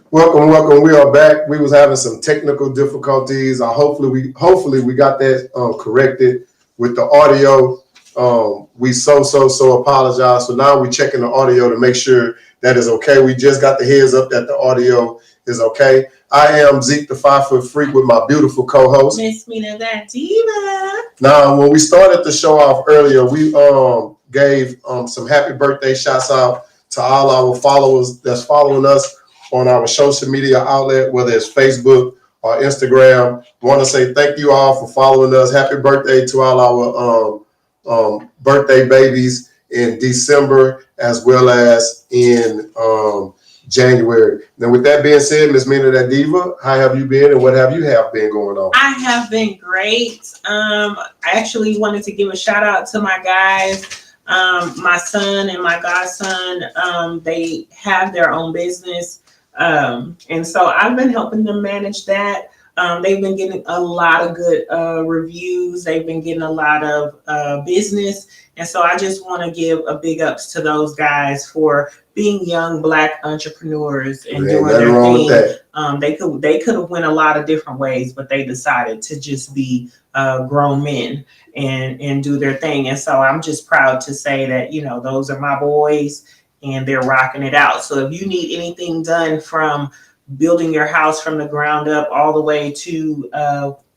Welcome. We are back. We was having some technical difficulties. Hopefully we got that corrected with the audio. We so apologize. So now we're checking the audio to make sure that is okay. We just got the heads up that the audio is okay. I am Zeke, the 5-foot freak, with my beautiful co-host, Miss Meen, that Diva. Now, when we started the show off earlier, we gave some happy birthday shouts out to all our followers that's following us on our social media outlet, whether it's Facebook or Instagram. I want to say thank you all for following us. Happy birthday to all our birthday babies in December as well as in January. Now, with that being said, Miss Meen, that Diva, how have you been and what have you been going on? I have been great. I actually wanted to give a shout out to my guys. My son and my godson, they have their own business. And so I've been helping them manage that. They've been getting a lot of good reviews. They've been getting a lot of business. And so I just want to give a big ups to those guys for being young Black entrepreneurs and doing their thing. They could have went a lot of different ways, but they decided to just be grown men and do their thing. And so I'm just proud to say that, you know, those are my boys and they're rocking it out. So if you need anything done from building your house from the ground up all the way to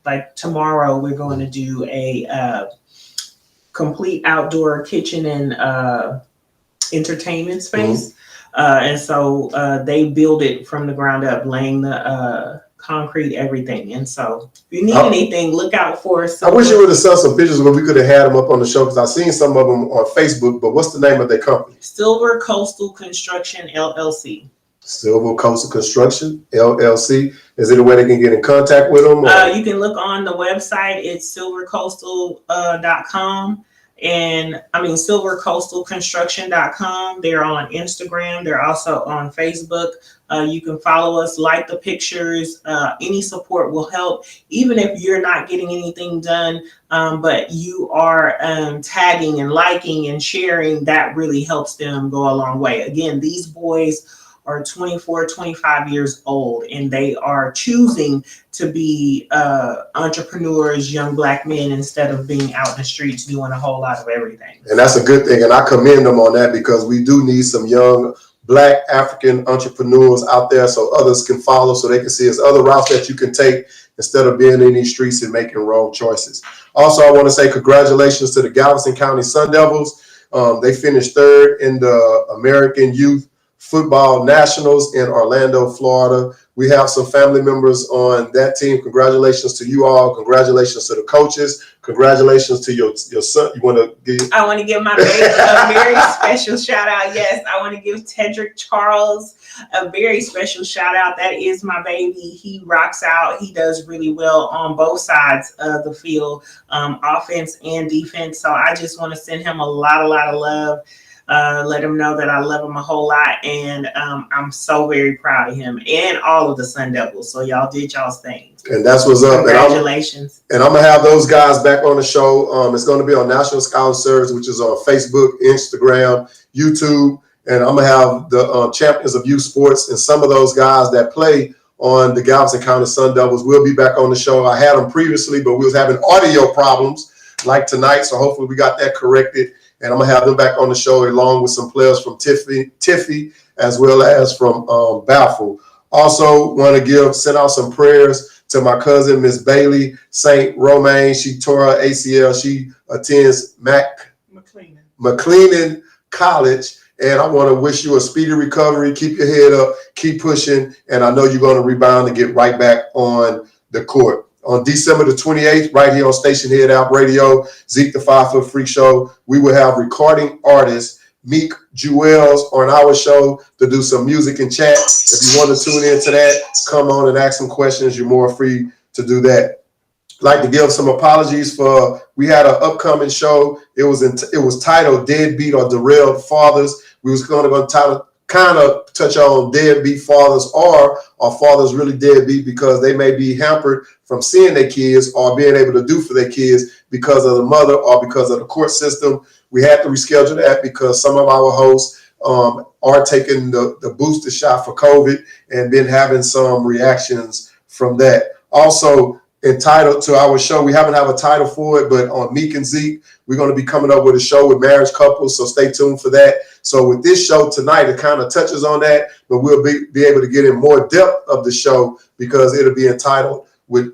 like tomorrow, we're going to do a complete outdoor kitchen and entertainment space. And so they build it from the ground up, laying the concrete, everything. And so if you need anything, look out for us. I wish you would have sent some pictures where we could have had them up on the show, because I've seen some of them on Facebook. But what's the name of their company? Silver Coastal Construction LLC. Silver Coastal Construction LLC. Is there a way they can get in contact with them? You can look on the website. It's silvercoastal.com. And I mean, silvercoastalconstruction.com. They're on Instagram. They're also on Facebook. You can follow us, like the pictures. Any support will help, even if you're not getting anything done, but you are tagging and liking and sharing. That really helps them go a long way. Again, these boys are 24, 25 years old, and they are choosing to be entrepreneurs, young Black men, instead of being out in the streets doing a whole lot of everything. And that's a good thing. And I commend them on that, because we do need some young Black African entrepreneurs out there so others can follow, so they can see there's other routes that you can take instead of being in these streets and making wrong choices. Also, I want to say congratulations to the Galveston County Sun Devils. They finished third in the American Youth Football Nationals in Orlando, Florida. We have some family members on that team. Congratulations to you all. Congratulations to the coaches. Congratulations to your son. I want to give my baby a very special shout out. Yes, I want to give Tedrick Charles a very special shout out. That is my baby. He rocks out. He does really well on both sides of the field, offense and defense. So I just want to send him a lot of love. Let him know that I love him a whole lot, and I'm so very proud of him and all of the Sun Devils. So y'all did y'all's thing. And that's what's up. Congratulations. And I'm going to have those guys back on the show. It's going to be on National Scout Service, which is on Facebook, Instagram, YouTube. And I'm going to have the champions of youth sports and some of those guys that play on the Galveston County Sun Devils will be back on the show. I had them previously, but we was having audio problems like tonight. So hopefully we got that corrected. And I'm going to have them back on the show along with some players from Tiffy as well as from Baffle. Also want to send out some prayers to my cousin, Miss Bailey St. Romaine. She tore her ACL. She attends McLean College. And I want to wish you a speedy recovery. Keep your head up. Keep pushing. And I know you're going to rebound and get right back on the court. On December the 28th, right here on Stationhead App Radio, Zeke the 5-foot Freak Show, we will have recording artist Meek Jewels on our show to do some music and chat. If you want to tune into that, come on and ask some questions. You're more free to do that. I'd like to give some apologies for, we had an upcoming show. It was titled Deadbeat or Derailed Fathers. We was going to kind of touch on deadbeat fathers, or are fathers really deadbeat because they may be hampered from seeing their kids or being able to do for their kids because of the mother or because of the court system. We had to reschedule that because some of our hosts are taking the booster shot for COVID and been having some reactions from that. Also, entitled to our show, we haven't have a title for it, but on Meek and Zeke, we're going to be coming up with a show with marriage couples, so stay tuned for that. So with this show tonight, it kind of touches on that, but we'll be able to get in more depth of the show because it'll be entitled with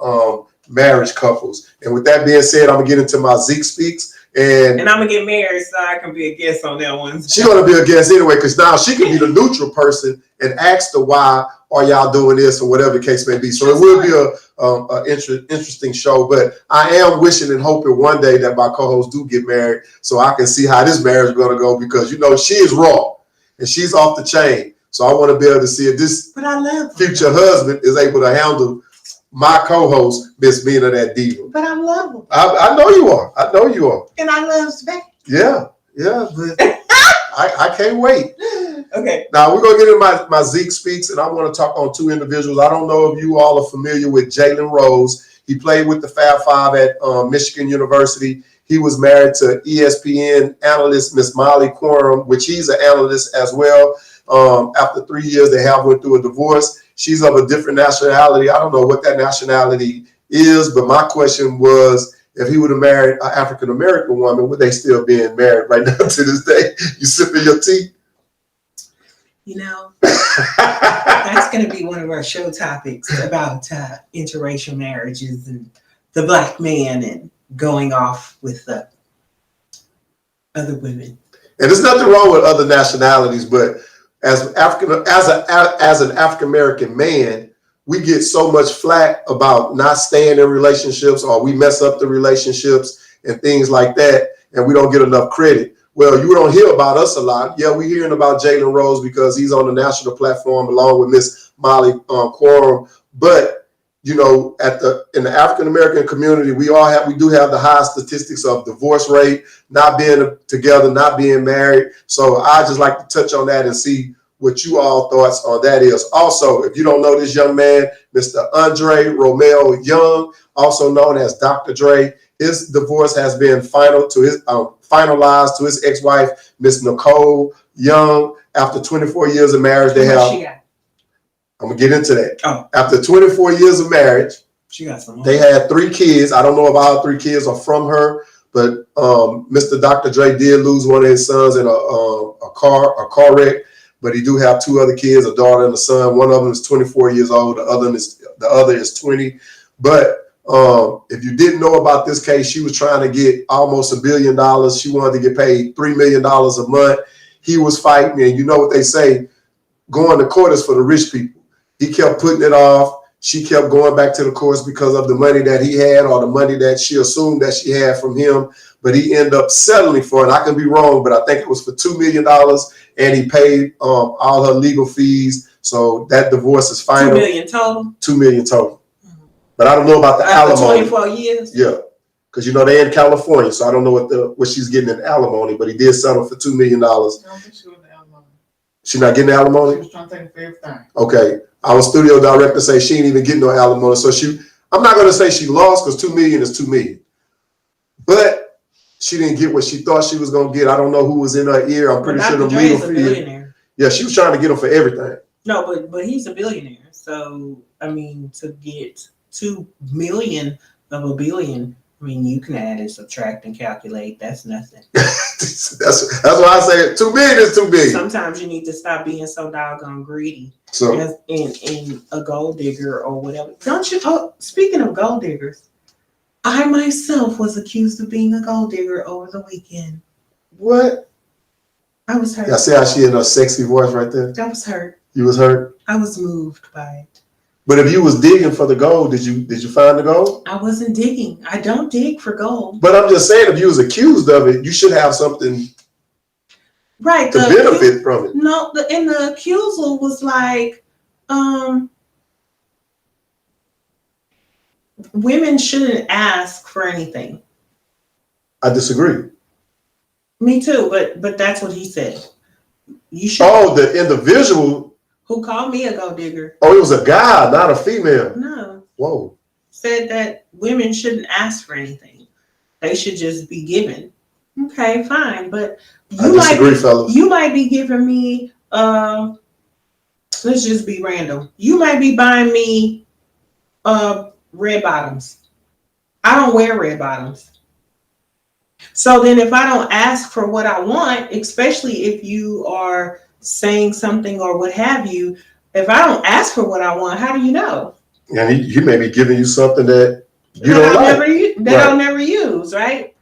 marriage couples. And with that being said, I'm going to get into my Zeke Speaks. And I'm going to get married so I can be a guest on that one. She's going to be a guest anyway, because now she can be the neutral person and ask the why are y'all doing this or whatever the case may be. So it will be a interesting show. But I am wishing and hoping one day that my co-hosts do get married so I can see how this marriage is going to go, because, you know, she is raw and she's off the chain. So I want to be able to see if this future husband is able to handle my co-host, Miss Meen of that Diva. But I'm lovable. I know you are. I know you are. And I love space. Yeah. But I can't wait. Okay. Now we're gonna get into my Zeke Speaks, and I want to talk on two individuals. I don't know if you all are familiar with Jalen Rose. He played with the Fab Five at Michigan University. He was married to ESPN analyst Miss Molly Quorum, which he's an analyst as well. After 3 years, they have went through a divorce. She's of a different nationality. I don't know what that nationality is, but my question was, if he would have married an African-American woman, would they still be married right now to this day? You sipping your tea? You know, that's going to be one of our show topics about interracial marriages and the black man and going off with the other women. And there's nothing wrong with other nationalities, but as an African American man, we get so much flack about not staying in relationships, or we mess up the relationships and things like that, and we don't get enough credit. Well, you don't hear about us a lot. Yeah, we're hearing about Jalen Rose because he's on the national platform along with Miss Molly Quorum. But you know, in the African American community, we do have the high statistics of divorce rate, not being together, not being married. So I just like to touch on that and see what you all thoughts on that is. Also, if you don't know this young man, Mr. Andre Romeo Young, also known as Dr. Dre, his divorce has been finalized to his ex-wife, Miss Nicole Young. After 24 years of marriage, they have. I'm gonna get into that. Oh. After 24 years of marriage, she got some. They had 3 kids. I don't know if all 3 kids are from her, but Mr. Dr. Dre did lose one of his sons in a car wreck. But he do have 2 other kids, a daughter and a son. One of them is 24 years old. The other is 20. But if you didn't know about this case, she was trying to get almost $1 billion. She wanted to get paid $3 million a month. He was fighting, and you know what they say, going to court is for the rich people. He kept putting it off. She kept going back to the courts because of the money that he had, or the money that she assumed that she had from him. But he ended up settling for it. I can be wrong, but I think it was for $2 million, and he paid all her legal fees. So that divorce is final. $2 million total. $2 million total. But I don't know about the alimony. 24 years. Yeah, because you know they're in California, so I don't know what she's getting in alimony. But he did settle for $2 million. I don't think she was the alimony. She's not getting alimony. She was trying to take for everything. Okay, our studio director say she ain't even getting no alimony. So I'm not going to say she lost, because $2 million is $2 million. But she didn't get what she thought she was going to get. I don't know who was in her ear. I'm pretty sure the legal fee. Yeah, she was trying to get him for everything. No, but he's a billionaire. So I mean, to get 2 million of $1 billion, I mean, you can add and subtract and calculate. That's nothing. that's why I say $2 million is $2 billion. Sometimes you need to stop being so doggone greedy. So in a gold digger or whatever. Don't you? Oh, speaking of gold diggers, I myself was accused of being a gold digger over the weekend. What? I was hurt. I see how she had a sexy voice right there. I was hurt. You was hurt? I was moved by it. But if you was digging for the gold, did you find the gold? I wasn't digging. I don't dig for gold. But I'm just saying, if you was accused of it, you should have something right to benefit from it. No, the accusal was like, women shouldn't ask for anything. I disagree. Me too, but that's what he said. You should. Oh, the individual who called me a gold digger. Oh, it was a guy, not a female. No. Whoa. Said that women shouldn't ask for anything. They should just be given. Okay, fine, but I disagree, fellas. you might be giving me let's just be random. You might be buying me red bottoms. I don't wear red bottoms. So then if I don't ask for what I want, especially if you are saying something or what have you, if I don't ask for what I want, how do you know? And he may be giving you something that you that don't I'll like. never I'll never use, right?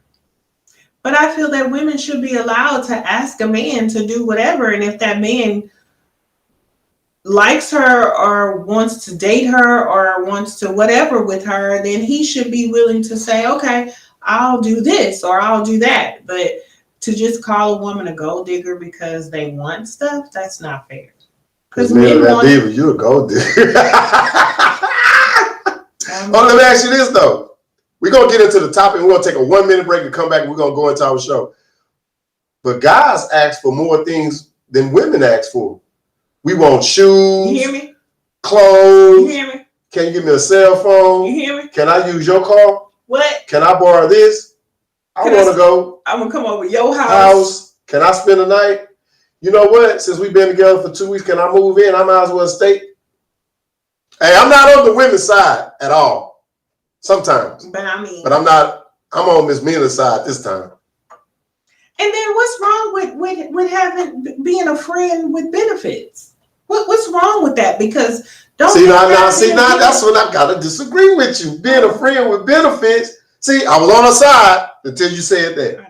But I feel that women should be allowed to ask a man to do whatever, and if that man likes her or wants to date her or wants to whatever with her, then he should be willing to say, okay, I'll do this or I'll do that. But to just call a woman a gold digger because they want stuff, that's not fair. Because men want Diva, you a gold digger. Let me ask you this though. We're gonna get into the topic. We're gonna take a 1 minute break and come back and we're gonna go into our show. But guys ask for more things than women ask for. We want shoes. You hear me? Clothes. You hear me? Can you give me a cell phone? You hear me? Can I use your car? What? Can I borrow this? I want to go. I'm gonna come over your house. Can I spend the night? You know what? Since we've been together for 2 weeks, can I move in? I might as well stay. Hey, I'm not on the women's side at all. Sometimes. But I mean. But I'm not. I'm on Miss Meena's side this time. And then what's wrong with having being a friend with benefits? What's wrong with that? Because now that's when I gotta disagree with you. Being a friend with benefits. See, I was on her side until you said that.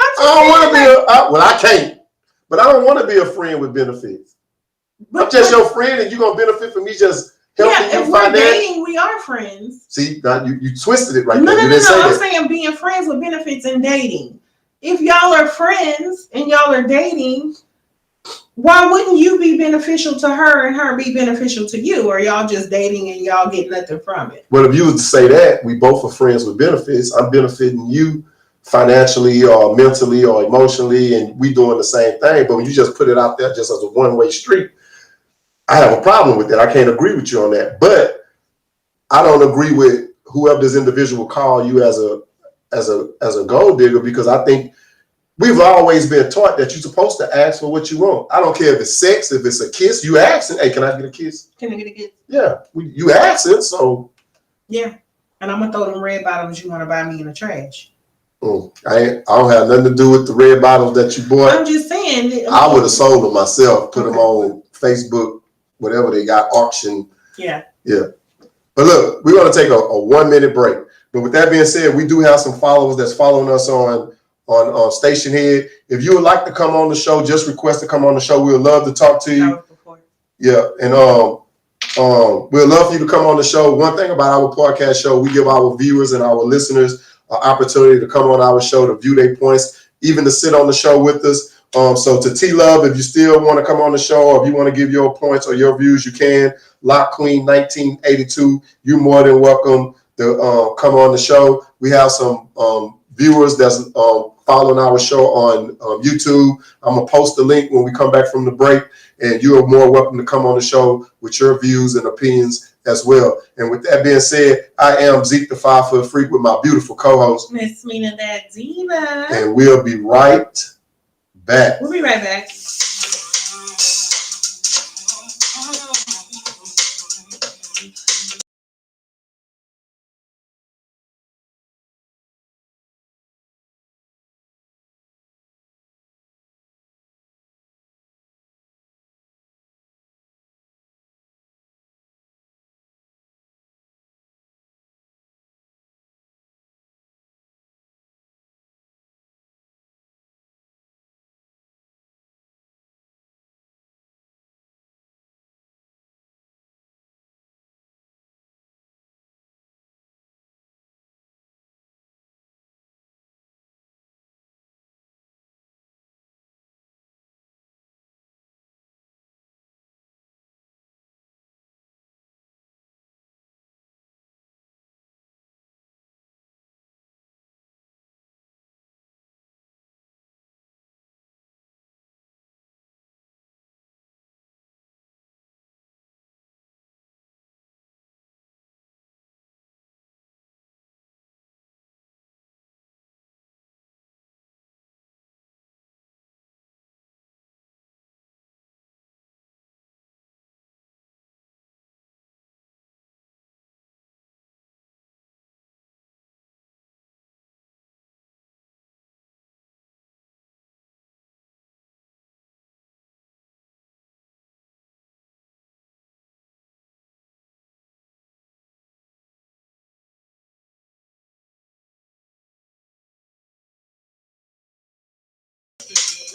I don't want to be I can't. But I don't want to be a friend with benefits. I'm just your friend, and you're gonna benefit from me just helping you if we're dating, we are friends. See, now you twisted it right there. No, I'm saying being friends with benefits and dating. If y'all are friends and y'all are dating, why wouldn't you be beneficial to her and her be beneficial to you? Or y'all just dating and y'all get nothing from it? Well, if you would say that, we both are friends with benefits. I'm benefiting you financially or mentally or emotionally, and we doing the same thing. But when you just put it out there just as a one-way street, I have a problem with that. I can't agree with you on that. But I don't agree with whoever this individual call you as a gold digger, because I think we've always been taught that you're supposed to ask for what you want. I don't care if it's sex, if it's a kiss, you asking, hey, can I get a kiss? Can I get a kiss? Yeah, you asking, so. Yeah, and I'm gonna throw them red bottoms you want to buy me in the trash. I don't have nothing to do with the red bottles that you bought. I'm just saying. I would have sold them myself, put them on Facebook, whatever they got, auction. Yeah. But look, we're going to take a 1 minute break. But with that being said, we do have some followers that's following us on Stationhead. If you would like to come on the show, just request to come on the show. We would love to talk to you. Yeah, and we'd love for you to come on the show. One thing about our podcast show, we give our viewers and our listeners an opportunity to come on our show to view their points, even to sit on the show with us. So to T-Love, if you still want to come on the show, or if you want to give your points or your views, you can. Lock Queen 1982, you're more than welcome to come on the show. We have some viewers that's following our show on YouTube. I'm going to post the link when we come back from the break, and you are more welcome to come on the show with your views and opinions as well. And with that being said, I am Zeke the 5 Foot Freak with my beautiful co-host, Miss Meena that Diva. And we'll be right back. We'll be right back.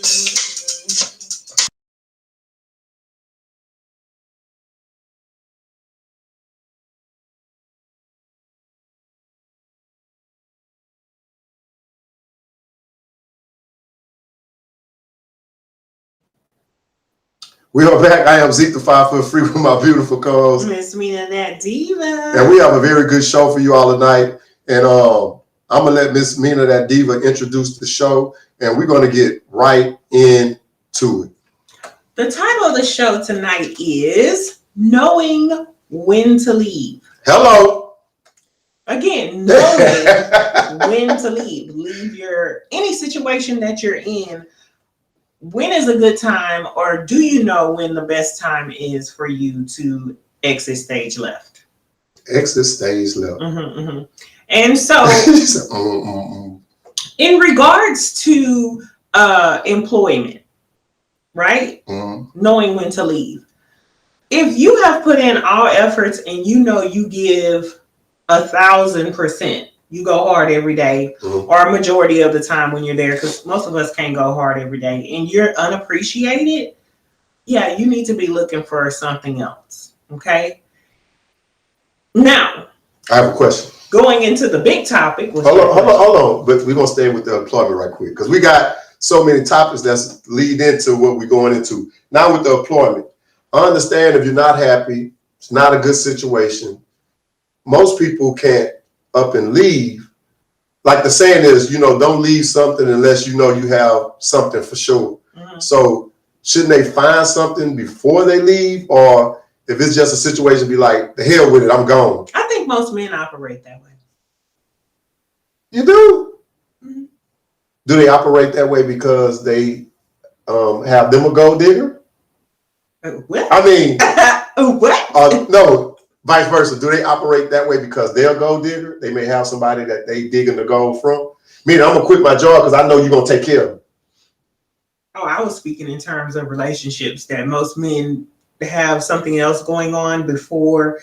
We are back. I am Zeke the 5 foot free with my beautiful co-host. Miss Meen and that Diva. And we have a very good show for you all tonight. And I'm going to let Miss Meen and that Diva introduce the show. And we're going to get right into it. The title of the show tonight is Knowing When to Leave. Hello. Again, knowing when to leave. Leave any situation that you're in. When is a good time, or do you know when the best time is for you to exit stage left? Exit stage left. And so, in regards to employment, right? Knowing when to leave. If you have put in all efforts and you know you give 1,000%, you go hard every day, or a majority of the time when you're there, because most of us can't go hard every day, and you're unappreciated, yeah, you need to be looking for something else. Okay. Now, I have a question. Going into the big topic. Hold on. But we're going to stay with the employment right quick, because we got so many topics that's lead into what we're going into. Now with the employment, I understand if you're not happy, it's not a good situation. Most people can't up and leave. Like the saying is, don't leave something unless you know you have something for sure. So shouldn't they find something before they leave? Or if it's just a situation, be like, the hell with it, I'm gone. I think most men operate that way. You do? Do they operate that way because they have them a gold digger? What? I mean, what? No. Vice versa. Do they operate that way because they're a gold digger? They may have somebody that they digging the gold from. Meaning, I'm gonna quit my job because I know you're gonna take care of them. Oh, I was speaking in terms of relationships, that most men have something else going on before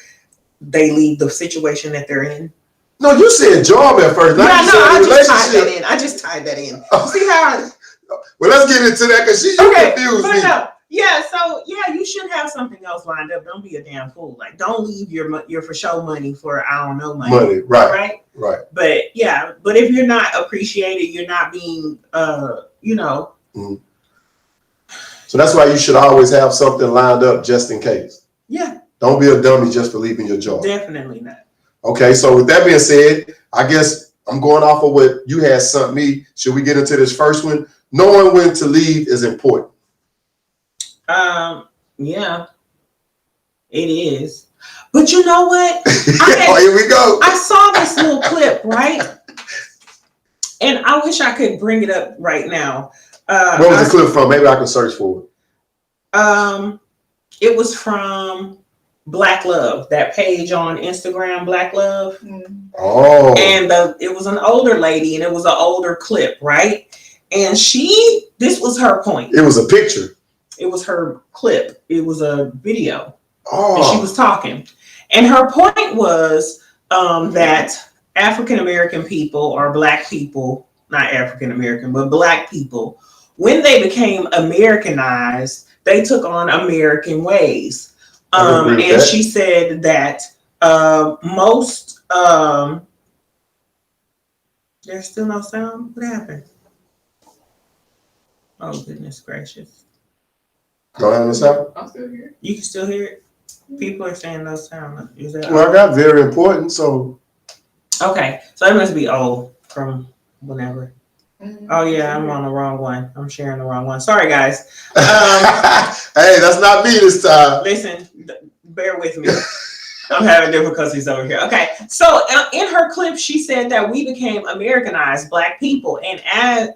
they leave the situation that they're in. No, you said job at first. I just tied that in. See how? Well, let's get into that because she confused me. No. Yeah, so you should have something else lined up. Don't be a damn fool. Like, don't leave your for show money for I don't know money. Right. But if you're not appreciated, you're not being So that's why you should always have something lined up just in case. Yeah. Don't be a dummy just for leaving your job. Definitely not. Okay, so with that being said, I guess I'm going off of what you had sent me. Should we get into this first one? Knowing when to leave is important. Yeah, it is. But you know what? Here we go. I saw this little clip, right? And I wish I could bring it up right now. What was the clip from? Maybe I can search for it. It was from Black Love, that page on Instagram, Black Love. Oh. And it was an older lady, and it was an older clip, right? And this was her point. It was a picture. It was her clip. It was a video. Oh. And she was talking. And her point was that African-American people, or Black people, not African-American, but Black people, when they became Americanized, they took on American ways. And she said that most... there's still no sound? What happened? Oh, goodness gracious. Don't have no sound? I'm still here. You can still hear it? People are saying no sound. Well, I got very important, so. Okay, so it must be old from whenever. Oh yeah, I'm on the wrong one. I'm sharing the wrong one. Sorry, guys. Hey, that's not me this time. Listen, bear with me. I'm having difficulties over here. Okay, so in her clip, she said that we became Americanized, Black people, and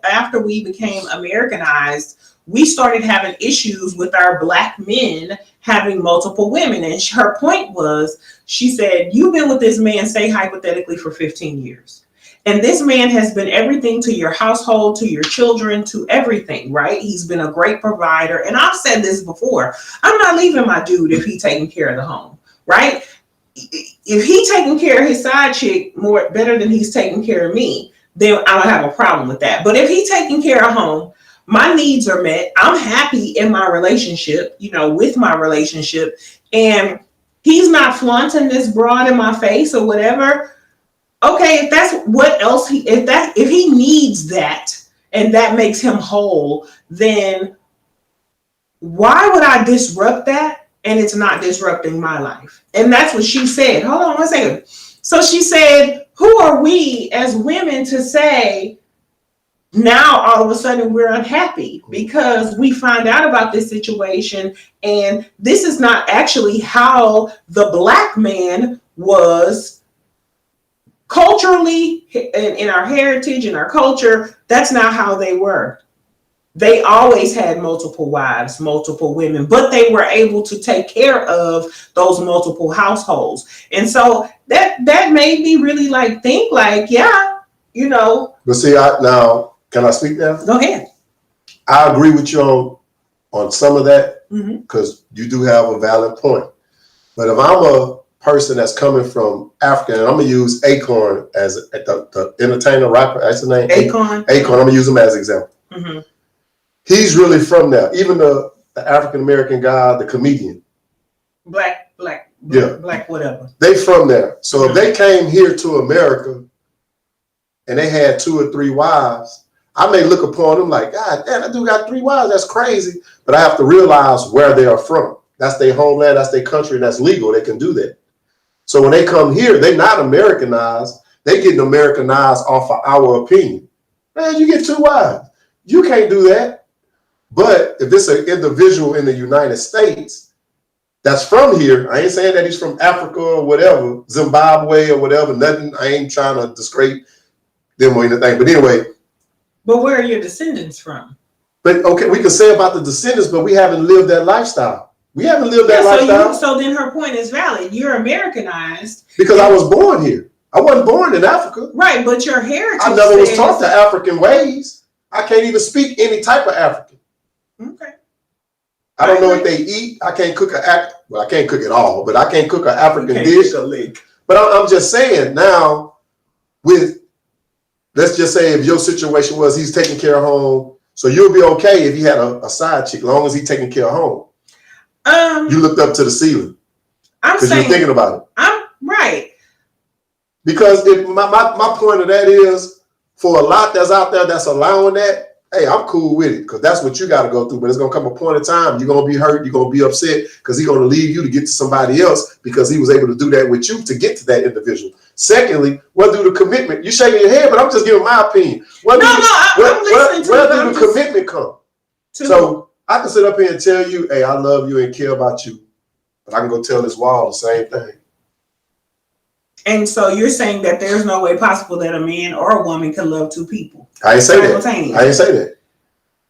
after we became Americanized, we started having issues with our Black men having multiple women. And her point was, she said, you've been with this man, say hypothetically, for 15 years. And this man has been everything to your household, to your children, to everything, right? He's been a great provider. And I've said this before, I'm not leaving my dude if he's taking care of the home, right? If he's taking care of his side chick better than he's taking care of me, then I don't have a problem with that. But if he's taking care of home, my needs are met. I'm happy in my relationship, with my relationship, and he's not flaunting this broad in my face or whatever. Okay, if that's what else if he needs that and that makes him whole, then why would I disrupt that? And it's not disrupting my life. And that's what she said. Hold on one second. So she said, who are we as women to say now all of a sudden we're unhappy because we find out about this situation, and this is not actually how the Black man was culturally in our heritage, in our culture. That's not how they were. They always had multiple wives, multiple women, but they were able to take care of those multiple households. And so that made me really think yeah, But see, now, can I speak now? Go ahead. I agree with you on some of that, because you do have a valid point. But if I'm a person that's coming from Africa, and I'm going to use Acorn as the entertainer, rapper, that's the name? Acorn. I'm going to use him as an example. Mm-hmm. He's really from there. Even the African-American guy, the comedian. Black, whatever. They from there. So if they came here to America and they had 2 or 3 wives, I may look upon them like, God damn, that dude got 3 wives. That's crazy. But I have to realize where they are from. That's their homeland. That's their country. And that's legal. They can do that. So when they come here, they're not Americanized. They getting Americanized off of our opinion. Man, you get 2 wives. You can't do that. But if it's an individual in the United States that's from here, I ain't saying that he's from Africa or whatever, Zimbabwe or whatever, nothing. I ain't trying to discredit them or anything. But anyway. But where are your descendants from? But okay, we can say about the descendants, but we haven't lived that lifestyle. We haven't lived that lifestyle. So then her point is valid. You're Americanized. Because I was born here. I wasn't born in Africa. Right, but your heritage. I never was taught the African ways. I can't even speak any type of African. Okay. I don't know what they eat. I can't cook I can't cook it all, but I can't cook an African dish. But I'm just saying now, let's just say if your situation was he's taking care of home, so you'll be okay if he had a side chick, as long as he's taking care of home. You looked up to the ceiling. Because you're thinking about it. I'm right. Because my point of that is, for a lot that's out there that's allowing that, hey, I'm cool with it, because that's what you got to go through. But it's going to come a point in time, you're going to be hurt, you're going to be upset, because he's going to leave you to get to somebody else because he was able to do that with you to get to that individual. Secondly, where do the commitment? You're shaking your head, but I'm just giving my opinion. Where do the commitment come? So I can sit up here and tell you, hey, I love you and care about you, but I can go tell this wall the same thing. And so you're saying that there's no way possible that a man or a woman can love 2 people. I ain't say that.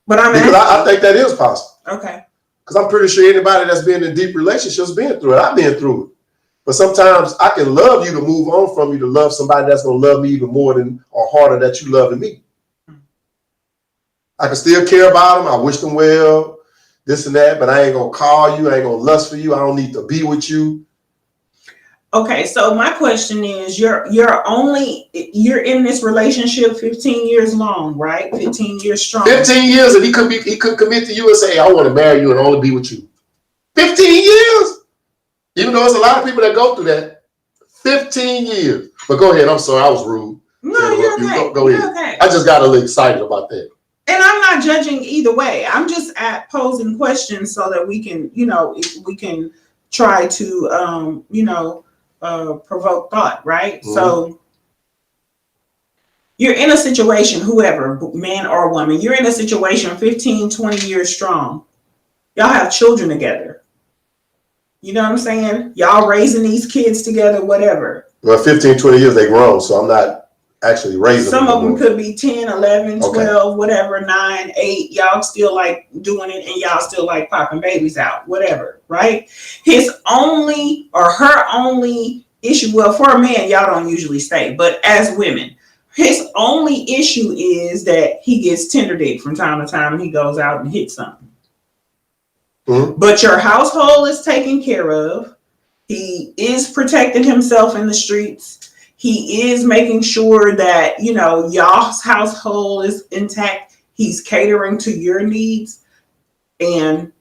But I think that is possible. Okay. Because I'm pretty sure anybody that's been in deep relationships been through it. I've been through it. But sometimes I can love you to move on from you to love somebody that's going to love me even more than or harder that you loving me. I can still care about them. I wish them well, this and that, but I ain't going to call you. I ain't going to lust for you. I don't need to be with you. Okay, so my question is, you're in this relationship 15 years long, right? 15 years strong. 15 years, and he could commit to you and say, I want to marry you and only be with you. 15 years. Even though there's a lot of people that go through that. 15 years. But go ahead. I'm sorry, I was rude. No, you're okay. Go ahead. Okay. I just got a little excited about that. And I'm not judging either way. I'm just posing questions so that we can, we can try to, provoke thought, right? Mm-hmm. So you're in a situation, whoever, man or woman, you're in a situation 15, 20 years strong. Y'all have children together. You know what I'm saying? Y'all raising these kids together, whatever. Well, 15, 20 years, they grown, so I'm not actually raising them. Some of them could be 10, 11, 12, whatever, 9, 8. Y'all still like doing it and y'all still like popping babies out, whatever, right? His only or her only issue, well, for a man, y'all don't usually stay, but as women, his only issue is that he gets tender dick from time to time and he goes out and hits something. Mm-hmm. But your household is taken care of. He is protecting himself in the streets. He is making sure that, y'all's household is intact. He's catering to your needs, and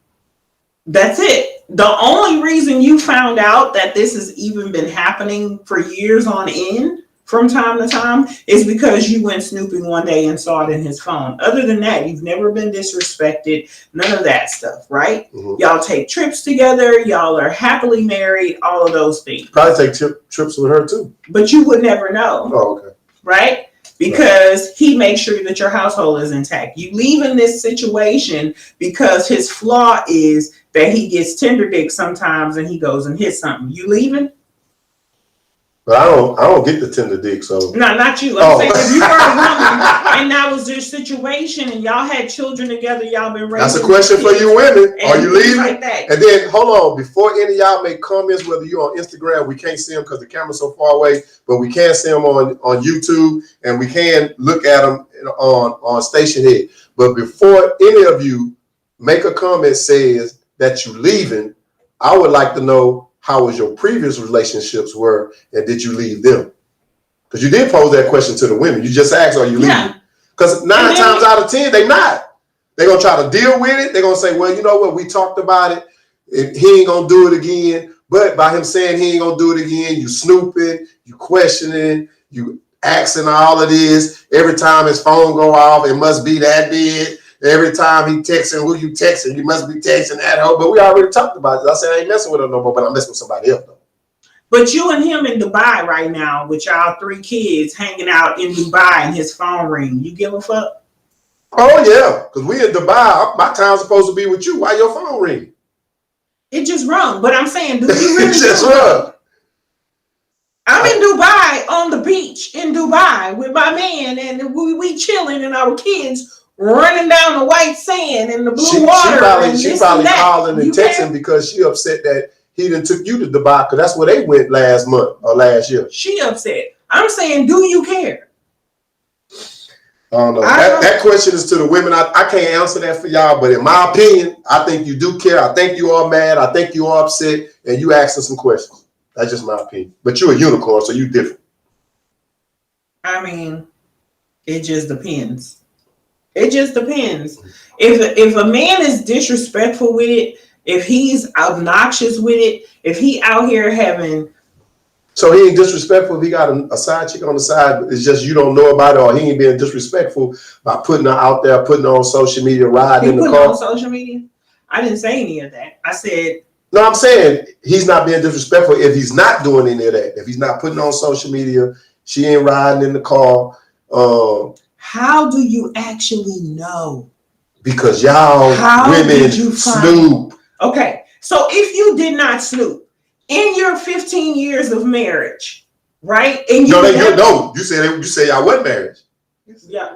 that's it. The only reason you found out that this has even been happening for years on end from time to time is because you went snooping one day and saw it in his phone. Other than that, you've never been disrespected, none of that stuff, right? Mm-hmm. Y'all take trips together, y'all are happily married, all of those things. Probably take trips with her too. But you would never know. Oh, okay. Right? Because he makes sure that your household is intact. You leave in this situation because his flaw is that he gets tender dick sometimes and he goes and hits something. You leaving? But I don't get the tender dick, so. No, not you. I'm saying if you were a woman and that was your situation and y'all had children together, y'all been raising. That's a question for you women. Are you leaving? Like that. And then, hold on, before any of y'all make comments, whether you're on Instagram, we can't see them because the camera's so far away, but we can see them on YouTube, and we can look at them on Stationhead. But before any of you make a comment says that you're leaving, I would like to know how was your previous relationships were, and did you leave them? Because you did pose that question to the women. You just asked, are you leaving? Because 9 times out of 10, they not. They're going to try to deal with it. They're going to say, well, you know what? We talked about it. He ain't going to do it again. But by him saying he ain't going to do it again, you snooping, you questioning, you asking all of this. Every time his phone go off, it must be that big. Every time he texting, who you texting? You must be texting that hoe. But we already talked about it. I said I ain't messing with her no more, but I'm messing with somebody else though. But you and him in Dubai right now with y'all 3 kids hanging out in Dubai and his phone ring. You give a fuck? Oh yeah, because we in Dubai. My time's supposed to be with you. Why your phone ring? It just rung. But I'm saying, do you really? It just rung. I'm in Dubai on the beach in Dubai with my man, and we chilling and our kids running down the white sand and the blue water. She probably calling and texting because she upset that he done took you to Dubai because that's where they went last month or last year. She upset. I'm saying, do you care? I don't know. That question is to the women. I can't answer that for y'all, but in my opinion, I think you do care. I think you are mad. I think you are upset, and you asking some questions. That's just my opinion. But you're a unicorn, so you different. I mean, it just depends. It just depends. If a man is disrespectful with it, if he's obnoxious with it, if he out here having. So he ain't disrespectful if he got a side chick on the side. It's just you don't know about it, or he ain't being disrespectful by putting her out there, putting her on social media, riding in the car. On social media? I didn't say any of that. I said. No, I'm saying he's not being disrespectful if he's not doing any of that. If he's not putting on social media, she ain't riding in the car. How do you actually know? Because y'all women snoop. Okay, so if you did not snoop in your 15 years of marriage, right? And you say y'all wasn't married. Yeah.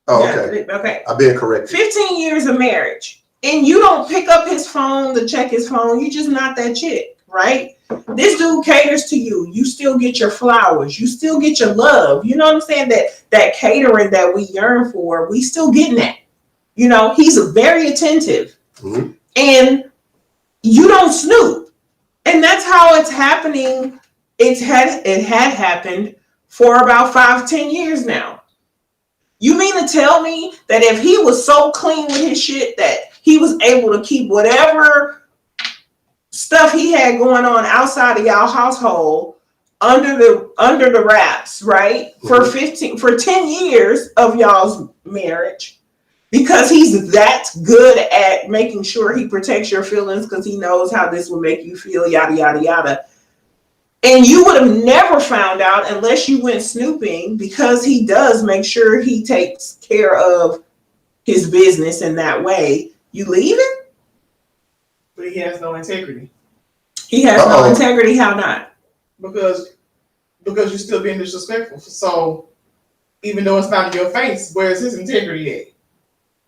Oh, okay. Yeah, okay. I've been corrected. 15 years of marriage, and you don't pick up his phone to check his phone. You just not that chick, right? This dude caters to you. You still get your flowers. You still get your love. You know what I'm saying? That catering that we yearn for, we still getting that. You know, he's very attentive. Mm-hmm. And you don't snoop. And that's how it's happening. It had happened for about 5-10 years now. You mean to tell me that if he was so clean with his shit that he was able to keep whatever stuff he had going on outside of y'all household under the wraps, right? Mm-hmm. For 10 years of y'all's marriage, because he's that good at making sure he protects your feelings because he knows how this will make you feel, yada, yada, yada. And you would have never found out unless you went snooping, because he does make sure he takes care of his business in that way. You leaving? But he has no integrity. He has no integrity. How not? Because you're still being disrespectful. So even though it's not in your face, where's his integrity at?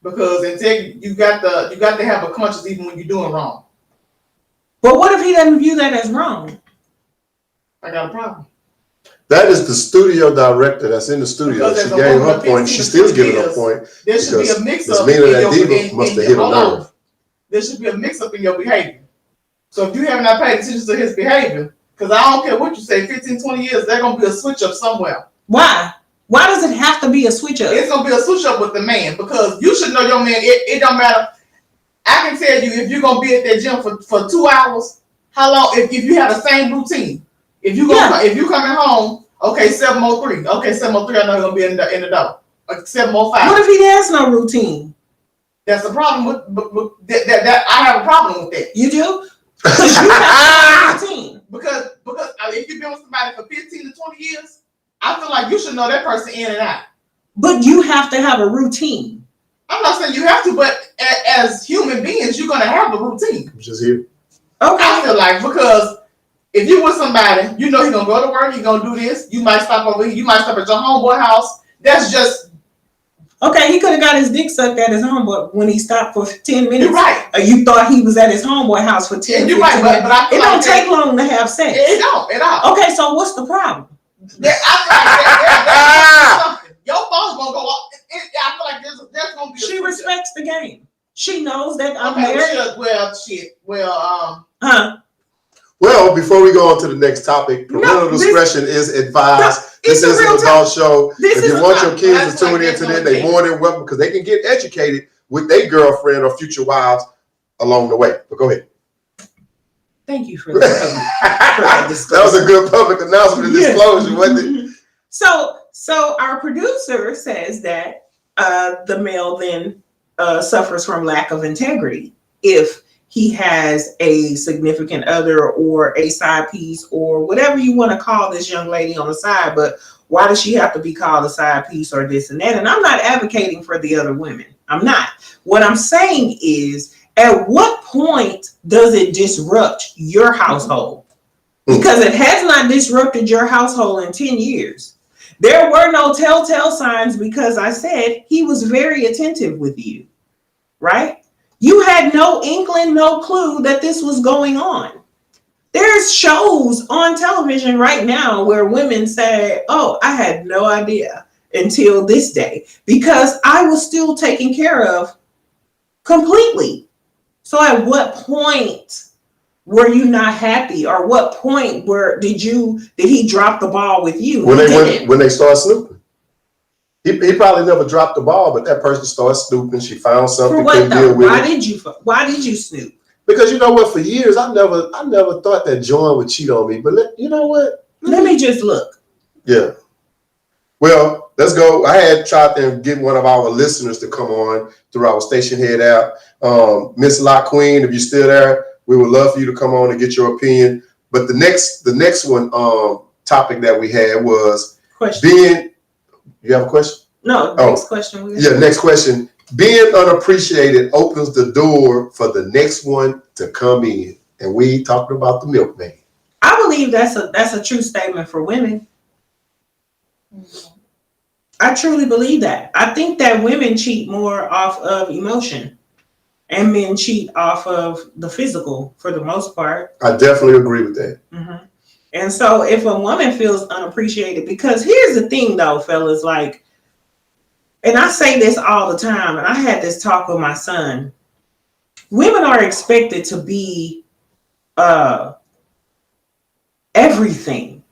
Because integrity, you got to have a conscience even when you're doing wrong. But what if he doesn't view that as wrong? I got a problem. That is the studio director that's in the studio. She gave her point. She's still giving her point. There should be a mix-up. Diva must have hit a nerve. There should be a mix-up in your behavior. So if you have not paid attention to his behavior, because I don't care what you say, 15, 20 years, there's going to be a switch up somewhere. Why? Why does it have to be a switch up? It's gonna be a switch up with the man because you should know your man. It don't matter. I can tell you if you're gonna be at that gym for 2 hours, how long? If you have the same routine, if you coming home, okay, 7:03. Okay, 7:03. I know you're gonna be in the door. 7:05. What if he has no routine? That's the problem with that. I have a problem with that. You do? Because you have no routine. Because if you've been with somebody for 15 to 20 years, I feel like you should know that person in and out. But you have to have a routine. I'm not saying you have to, but as human beings, you're gonna have the routine. Just here. Okay. I feel like because if you with somebody, you know he's gonna go to work, he's gonna do this. You might stop over here. You might stop at your homeboy house. That's just okay. He could have got his dick sucked at his homeboy when he stopped for 10 minutes. You're right. You thought he was at his homeboy house for 10 minutes. You're right, but I feel it don't take long to have sex. It don't at all. Okay, so what's the problem? I feel like that's something. Your phone's gonna go off. I feel like there's gonna be. She respects the game. She knows that I'm okay, married. Huh? Well, before we go on to the next topic, parental discretion is advised. This is an adult show. If you want your kids to tune into this, they're more than welcome because they can get educated with their girlfriend or future wives along the way. But go ahead. Thank you for that. That was a good public announcement and disclosure, wasn't it? So our producer says that the male then suffers from lack of integrity if he has a significant other or a side piece or whatever you want to call this young lady on the side. But why does she have to be called a side piece or this and that? And I'm not advocating for the other women. I'm not. What I'm saying is, at what point does it disrupt your household? Because it has not disrupted your household in 10 years. There were no telltale signs because I said he was very attentive with you, right? You had no inkling, no clue that this was going on. There's shows on television right now where women say, oh, I had no idea until this day because I was still taken care of completely. So at what point were you not happy, or what point did he drop the ball with you? When they start snooping. He probably never dropped the ball, but that person started snooping. She found something. For what though? Why did you snoop? Because you know what? For years, I never thought that John would cheat on me. But you know what? Let me just look. Yeah. Well, let's go. I had tried to get one of our listeners to come on through our Stationhead app. Miss La Queen, if you're still there, we would love for you to come on and get your opinion. But the next one topic that we had was being. You have a question? No. Next question. Next question. Being unappreciated opens the door for the next one to come in, and we talking about the milkman. I believe that's a true statement for women. I truly believe that. I think that women cheat more off of emotion and men cheat off of the physical for the most part. I definitely agree with that. Mm-hmm. And so if a woman feels unappreciated, because here's the thing though, fellas, like, and I say this all the time, and I had this talk with my son, women are expected to be everything.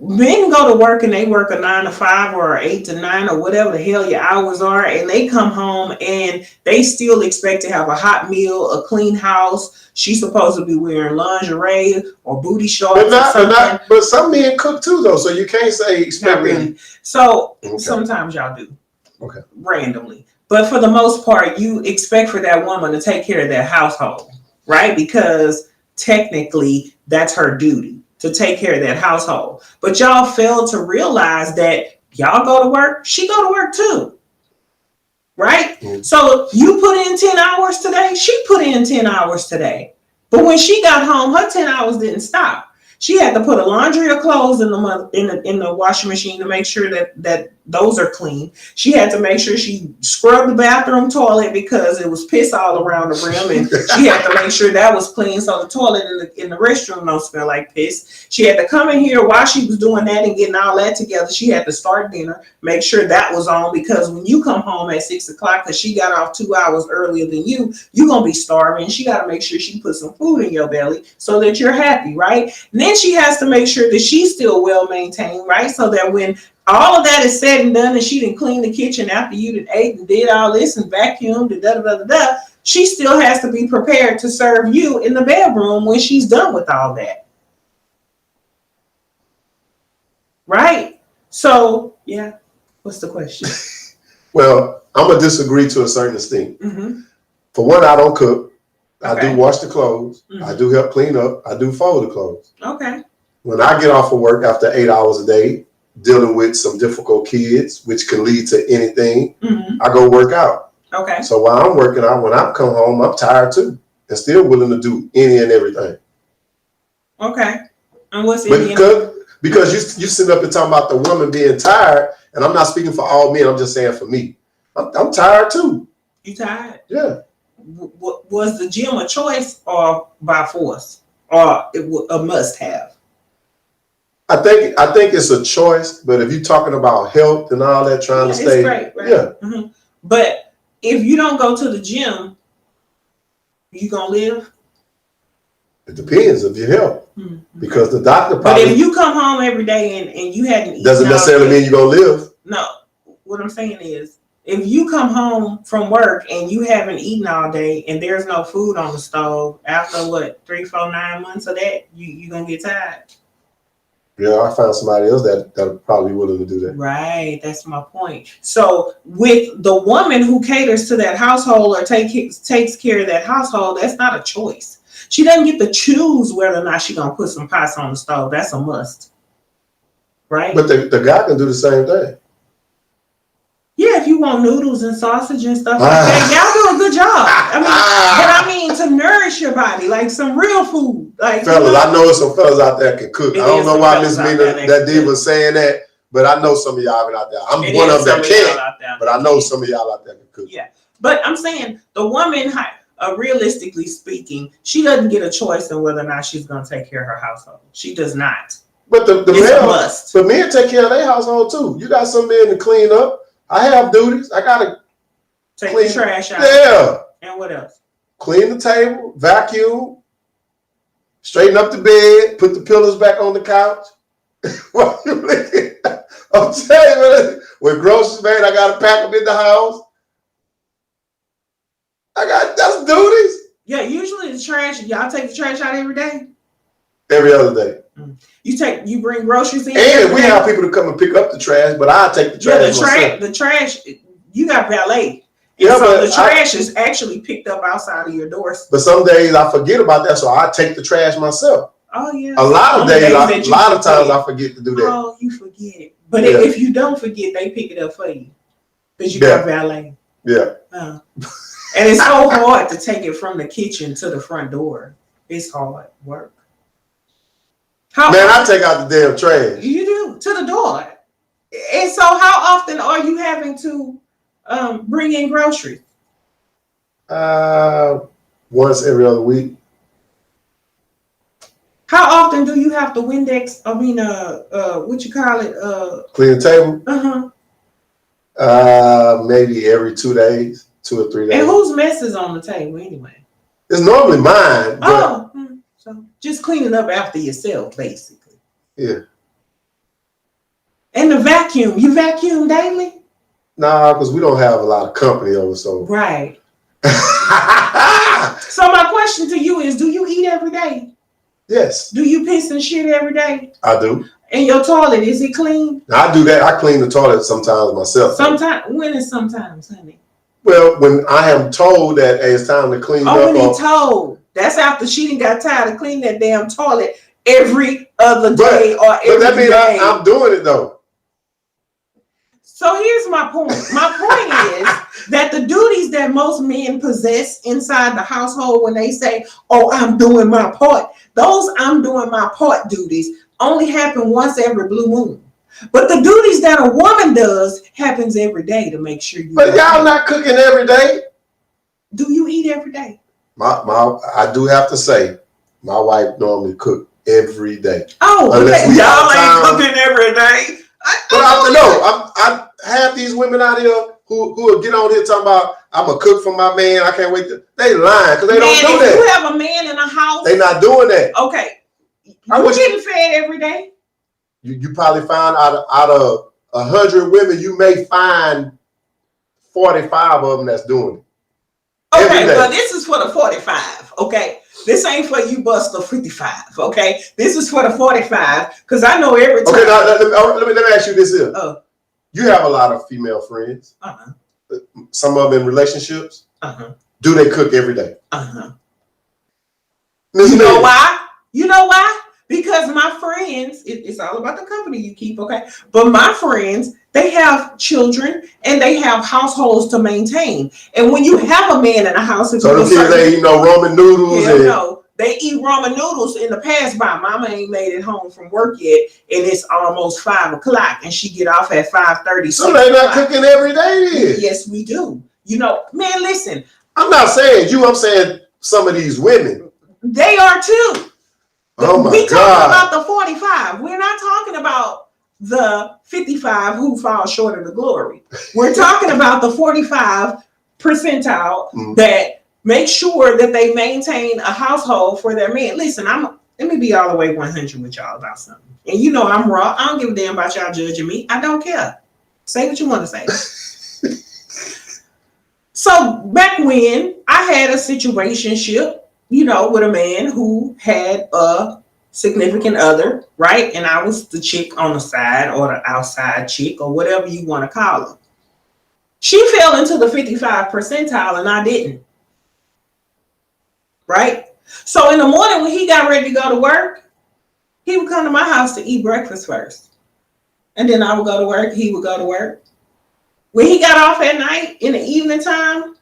Men go to work and they work a 9 to 5 or 8 to 9 or whatever the hell your hours are, and they come home and they still expect to have a hot meal, a clean house. She's supposed to be wearing lingerie or booty shorts. But some men cook too, though, so you can't say expect really. So sometimes y'all do, randomly. But for the most part, you expect for that woman to take care of that household, right? Because technically, that's her duty, to take care of that household. But y'all fail to realize that y'all go to work, she go to work too. Right? Mm-hmm. So you put in 10 hours today, she put in 10 hours today. But when she got home, her 10 hours didn't stop. She had to put a laundry of clothes in the washing machine to make sure that those are clean. She had to make sure she scrubbed the bathroom toilet because it was piss all around the rim, and she had to make sure that was clean so the toilet in the restroom don't smell like piss. She had to come in here while she was doing that and getting all that together. She had to start dinner, make sure that was on, because when you come home at 6 o'clock, because she got off 2 hours earlier than you're gonna be starving. She got to make sure she put some food in your belly so that you're happy, right? And then she has to make sure that she's still well maintained, right? So that when all of that is said and done, and she didn't clean the kitchen after you did ate and did all this and vacuumed and da. She still has to be prepared to serve you in the bedroom when she's done with all that. Right? So, yeah. What's the question? Well, I'm going to disagree to a certain extent. Mm-hmm. For one, I don't cook. Okay. I do wash the clothes. Mm-hmm. I do help clean up. I do fold the clothes. Okay. When I get off of work after 8 hours a day, dealing with some difficult kids, which can lead to anything, Mm-hmm. I go work out. Okay. So while I'm working out, when I come home, I'm tired too, and still willing to do any and everything. Okay. And what's Because you sitting up and talking about the woman being tired, and I'm not speaking for all men. I'm just saying for me, I'm tired too. You tired? Yeah. Was the gym a choice or by force, or a must-have? I think it's a choice, but if you're talking about health and all that, trying to stay, it's great, right? Yeah. Mm-hmm. But if you don't go to the gym, you gonna live? It depends of your health, Mm-hmm. because the doctor But probably if you come home every day and you hadn't eaten, doesn't necessarily mean you're gonna live. No, what I'm saying is, if you come home from work and you haven't eaten all day and there's no food on the stove after 3, 4, 9 months of that, you gonna get tired. Yeah, I found somebody else that probably willing to do that. Right, that's my point. So with the woman who caters to that household or takes care of that household, that's not a choice. She doesn't get to choose whether or not she's gonna put some pots on the stove. That's a must. Right? But the guy can do the same thing. Yeah, if you want noodles and sausage and stuff like that, y'all do a good job. I mean, to nourish your body, like some real food. Like fellas, I know some fellas out there can cook. I don't know why Miss Meen that Diva saying that, but I know some of y'all out there. I'm one of them that can't, but I know some of y'all out there can cook. Yeah, but I'm saying the woman, realistically speaking, she doesn't get a choice in whether or not she's going to take care of her household. She does not. But the male must. But men take care of their household too. You got some men to clean up. I have duties. I gotta take the trash out. Yeah. And what else? Clean the table, vacuum, straighten up the bed, put the pillows back on the couch. I'm telling you, with groceries, man, I gotta pack them in the house. That's duties. Yeah, usually the trash. Y'all take the trash out every day. Every other day. You bring groceries in. And we have people to come and pick up the trash, but I take the trash myself. The trash, you got valet. Yeah, so the trash is actually picked up outside of your doors. But some days I forget about that, so I take the trash myself. Oh yeah. A lot of days, a lot of times I forget to do that. Oh, you forget. But if you don't forget, they pick it up for you because you got valet. Yeah. And it's so hard to take it from the kitchen to the front door. It's hard work. I take out the damn trash. You do, to the door. And so how often are you having to bring in groceries? Once every other week. How often do you have to Windex? I mean, what you call it? Clean the table? Uh-huh. Maybe every 2 days, 2 or 3 days. And whose mess is on the table anyway? It's normally mine. But so just cleaning up after yourself, basically. Yeah. And the vacuum, you vacuum daily? Nah, because we don't have a lot of company over, so. Right. So my question to you is, do you eat every day? Yes. Do you piss and shit every day? I do. And your toilet, is it clean? I do that. I clean the toilet sometimes myself. Sometimes. When is sometimes, honey? Well, when I am told that it's time to clean up. When he told. That's after she didn't got tired of cleaning that damn toilet every other day or every day. But that means I'm doing it though. So here's my point. My point is that the duties that most men possess inside the household when they say, oh, I'm doing my part, those I'm doing my part duties only happen once every blue moon. But the duties that a woman does happens every day to make sure you. But y'all not cooking every day. Do you eat every day? I do have to say, my wife normally cook every day. Oh, y'all ain't cooking every day. But I have these women out here who will get on here talking about I'm a cook for my man. I can't wait to. They lying because they don't do that. If you have a man in a house, they not doing that. Okay, you're getting fed every day. You probably find out of 100 women, you may find 45 of them that's doing it. Okay, well, this is for the 45. Okay, this ain't for you, Buster 55. Okay, this is for the 45 because I know every time. Okay, now let me ask you this here. You have a lot of female friends. Some of them in relationships. Do they cook every day? You know why? You know why? Because my friends, it's all about the company you keep, okay? But my friends, they have children and they have households to maintain. And when you have a man in a house, so the kids they eat Roman noodles. No, they eat ramen noodles in the past by. Mama ain't made it home from work yet, and it's almost 5 o'clock, and she get off at 5:30. So they not cooking every day then? Yes, we do. Man, listen. I'm not saying you. I'm saying some of these women. They are too. Oh my we God. talking about the 45. We're not talking about the 55 who fall short of the glory. We're talking about the 45 percentile that make sure that they maintain a household for their man. Listen, let me be all the way 100 with y'all about something. And I'm raw. I don't give a damn about y'all judging me. I don't care. Say what you want to say. So back when I had a situationship, with a man who had a significant other, right? And I was the chick on the side or the outside chick or whatever you want to call her. She fell into the 55 percentile and I didn't. Right? So in the morning when he got ready to go to work, he would come to my house to eat breakfast first. And then I would go to work, he would go to work. When he got off at night in the evening time,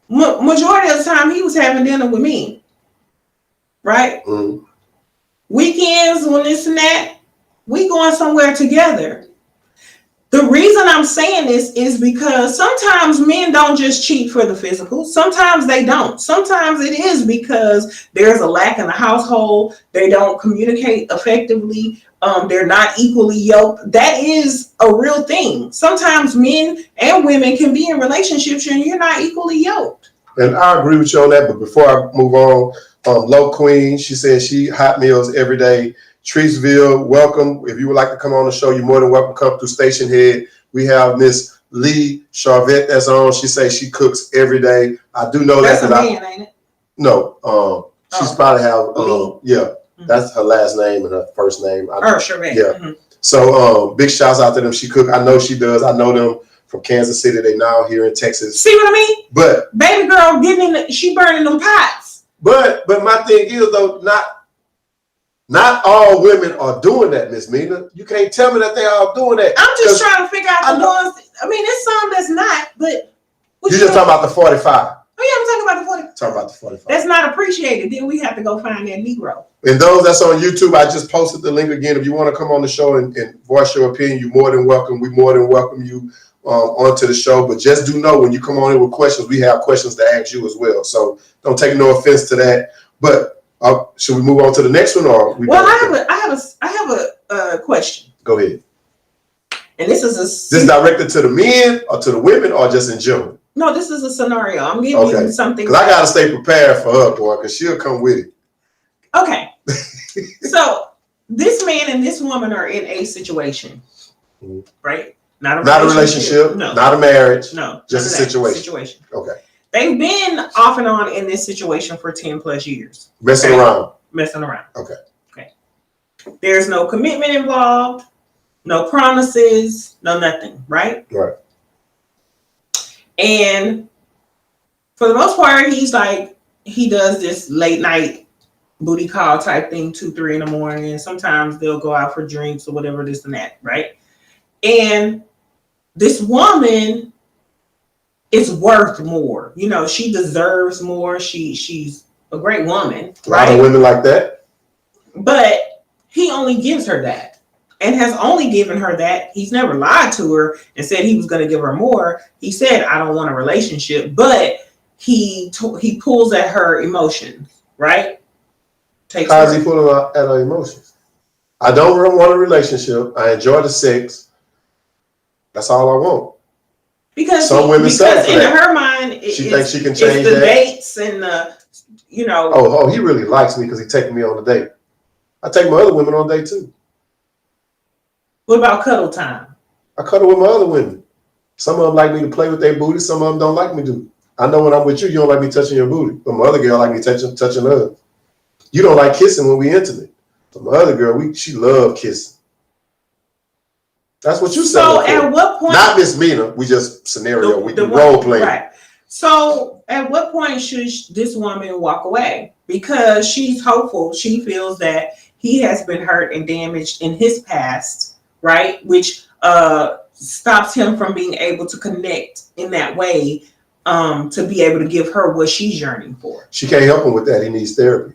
majority of the time he was having dinner with me, right? Weekends, when this and that, we going somewhere together. The reason I'm saying this is because sometimes men don't just cheat for the physical. Sometimes they don't. Sometimes it is because there's a lack in the household. They don't communicate effectively. They're not equally yoked. That is a real thing. Sometimes men and women can be in relationships and you're not equally yoked. And I agree with you on that. But before I move on, Low Queen, she says she hot meals every day. Treesville, welcome. If you would like to come on the show, you're more than welcome to come through Stationhead. We have Miss Lee Charvette that's on. She says she cooks every day. I do know that's that. That's a man, ain't it? No. She's probably have, yeah. That's her last name and her first name. Charvette. Yeah. So big shouts out to them. She cook. I know she does. I know them from Kansas City. They now here in Texas. See what I mean? But baby girl she burning them pots. But my thing is though, not all women are doing that, Miss Meena. You can't tell me that they are doing that. I'm just trying to figure out the ones. I mean, there's some that's not, but you just talking about the 45. Oh yeah, I'm talking about the 45. Talking about the 45. That's not appreciated. Then we have to go find that Negro. And those that's on YouTube, I just posted the link again. If you want to come on the show and voice your opinion, you're more than welcome. We more than welcome you onto the show. But just do know when you come on in with questions, we have questions to ask you as well. So don't take no offense to that. But should we move on to the next one, or I have a question. Go ahead. And this is this directed to the men or to the women or just in general? No, this is a scenario. I'm giving you something. Because I gotta stay prepared for her, boy, because she'll come with it. Okay. So this man and this woman are in a situation, right? Not a relationship. No. Not a marriage. No. Just a situation. Okay. They've been off and on in this situation for 10 plus years. Messing around. Okay. There's no commitment involved, no promises, no nothing, right? Right. And for the most part, he does this late night booty call type thing, 2-3 in the morning. And sometimes they'll go out for drinks or whatever, this and that, right? And this woman is worth more. She deserves more. She's a great woman. A lot of women like that. But he only gives her that and has only given her that. He's never lied to her and said he was going to give her more. He said, I don't want a relationship, but he pulls at her emotions, right? How's he pulling at her emotions? I don't want a relationship. I enjoy the sex. That's all I want. Because some women say in her mind, she thinks she can change the dates and the, Oh, he really likes me because he's taking me on a date. I take my other women on a date too. What about cuddle time? I cuddle with my other women. Some of them like me to play with their booty. Some of them don't like me to. I know when I'm with you, you don't like me touching your booty. But my other girl like me touching hers. You don't like kissing when we intimate. But my other girl, she love kissing. That's what you said. So at what point? Not Miss Mina. We just scenario. We do role play. Right. So at what point should this woman walk away? Because she's hopeful. She feels that he has been hurt and damaged in his past, right? Which stops him from being able to connect in that way, to be able to give her what she's yearning for. She can't help him with that. He needs therapy.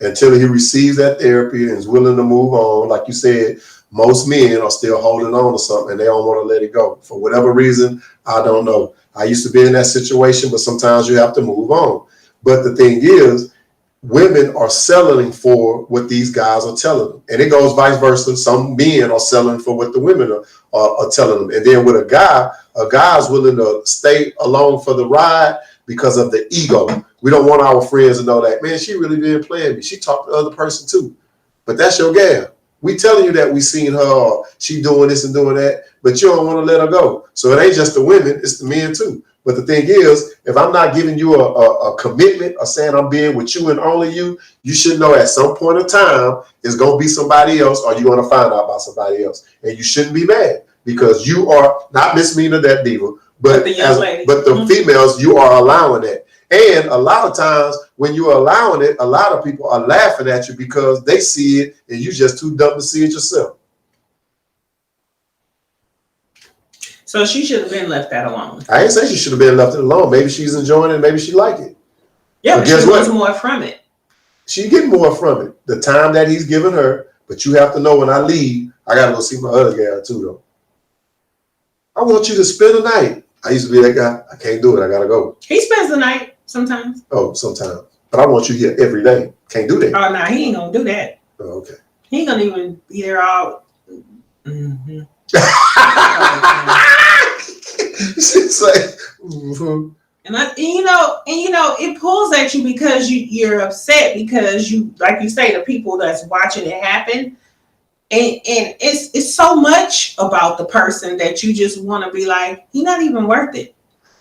Until he receives that therapy and is willing to move on, like you said, most men are still holding on to something and they don't want to let it go. For whatever reason, I don't know. I used to be in that situation, but sometimes you have to move on. But the thing is, women are selling for what these guys are telling them. And it goes vice versa. Some men are selling for what the women are telling them. And then with a guy's willing to stay along for the ride because of the ego. We don't want our friends to know that, man, she really been playing me. She talked to the other person too. But that's your gal. We telling you that we seen her, or she doing this and doing that, but you don't want to let her go. So it ain't just the women, it's the men too. But the thing is, if I'm not giving you a commitment or saying I'm being with you and only you, you should know at some point in time, it's going to be somebody else or you're going to find out about somebody else. And you shouldn't be mad because you are not Miss Mina, that diva, but the females, you are allowing that. And a lot of times when you're allowing it, a lot of people are laughing at you because they see it and you just too dumb to see it yourself. So she should have been left that alone. I ain't say she should have been left it alone. Maybe she's enjoying it. Maybe she like it. Yeah, but she wants more from it. She getting more from it. The time that he's giving her. But you have to know when I leave, I got to go see my other gal too, though. I want you to spend the night. I used to be that guy. I can't do it. I got to go. He spends the night sometimes. Oh, sometimes. But I want you here every day. Can't do that. Oh, no, he ain't going to do that. Oh, okay. He ain't going to even be there all. Mm-hmm. She's like, mm-hmm. And it pulls at you because you're upset because you, like you say, the people that's watching it happen, and it's so much about the person that you just want to be like, he's not even worth it.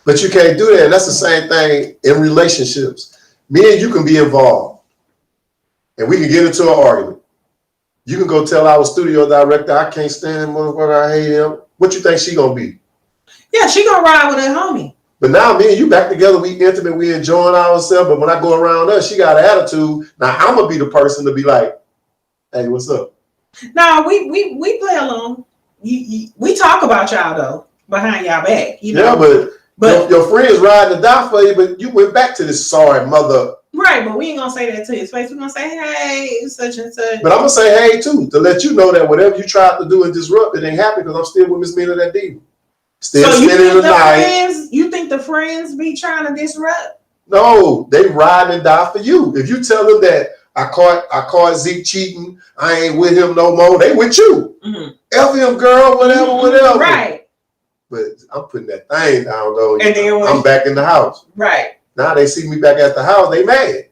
But you can't do that. And that's the same thing in relationships. Me and you can be involved, and we can get into an argument. You can go tell our studio director, I can't stand him, motherfucker, I hate him. What you think she gonna be? Yeah, she gonna ride with her homie. But now me and you back together, we intimate, we enjoying ourselves. But when I go around her, she got an attitude. Now I'm gonna be the person to be like, hey, what's up? No, we play along. We talk about y'all though behind y'all back. Yeah, but your friends riding to die for you, but you went back to this sorry mother. Right, but we ain't gonna say that to his face. We're gonna say, hey, such and such. But I'm gonna say hey too, to let you know that whatever you tried to do and disrupt, it ain't happening because I'm still with Miss Mina, that diva. Still so spending the night. You think the friends be trying to disrupt? No, they ride and die for you. If you tell them that I caught Zeke cheating, I ain't with him no more, they with you. Mm-hmm. F him, girl, whatever. Right. But I'm putting that thing down though. And then I'm back in the house. Right. Now they see me back at the house, they mad.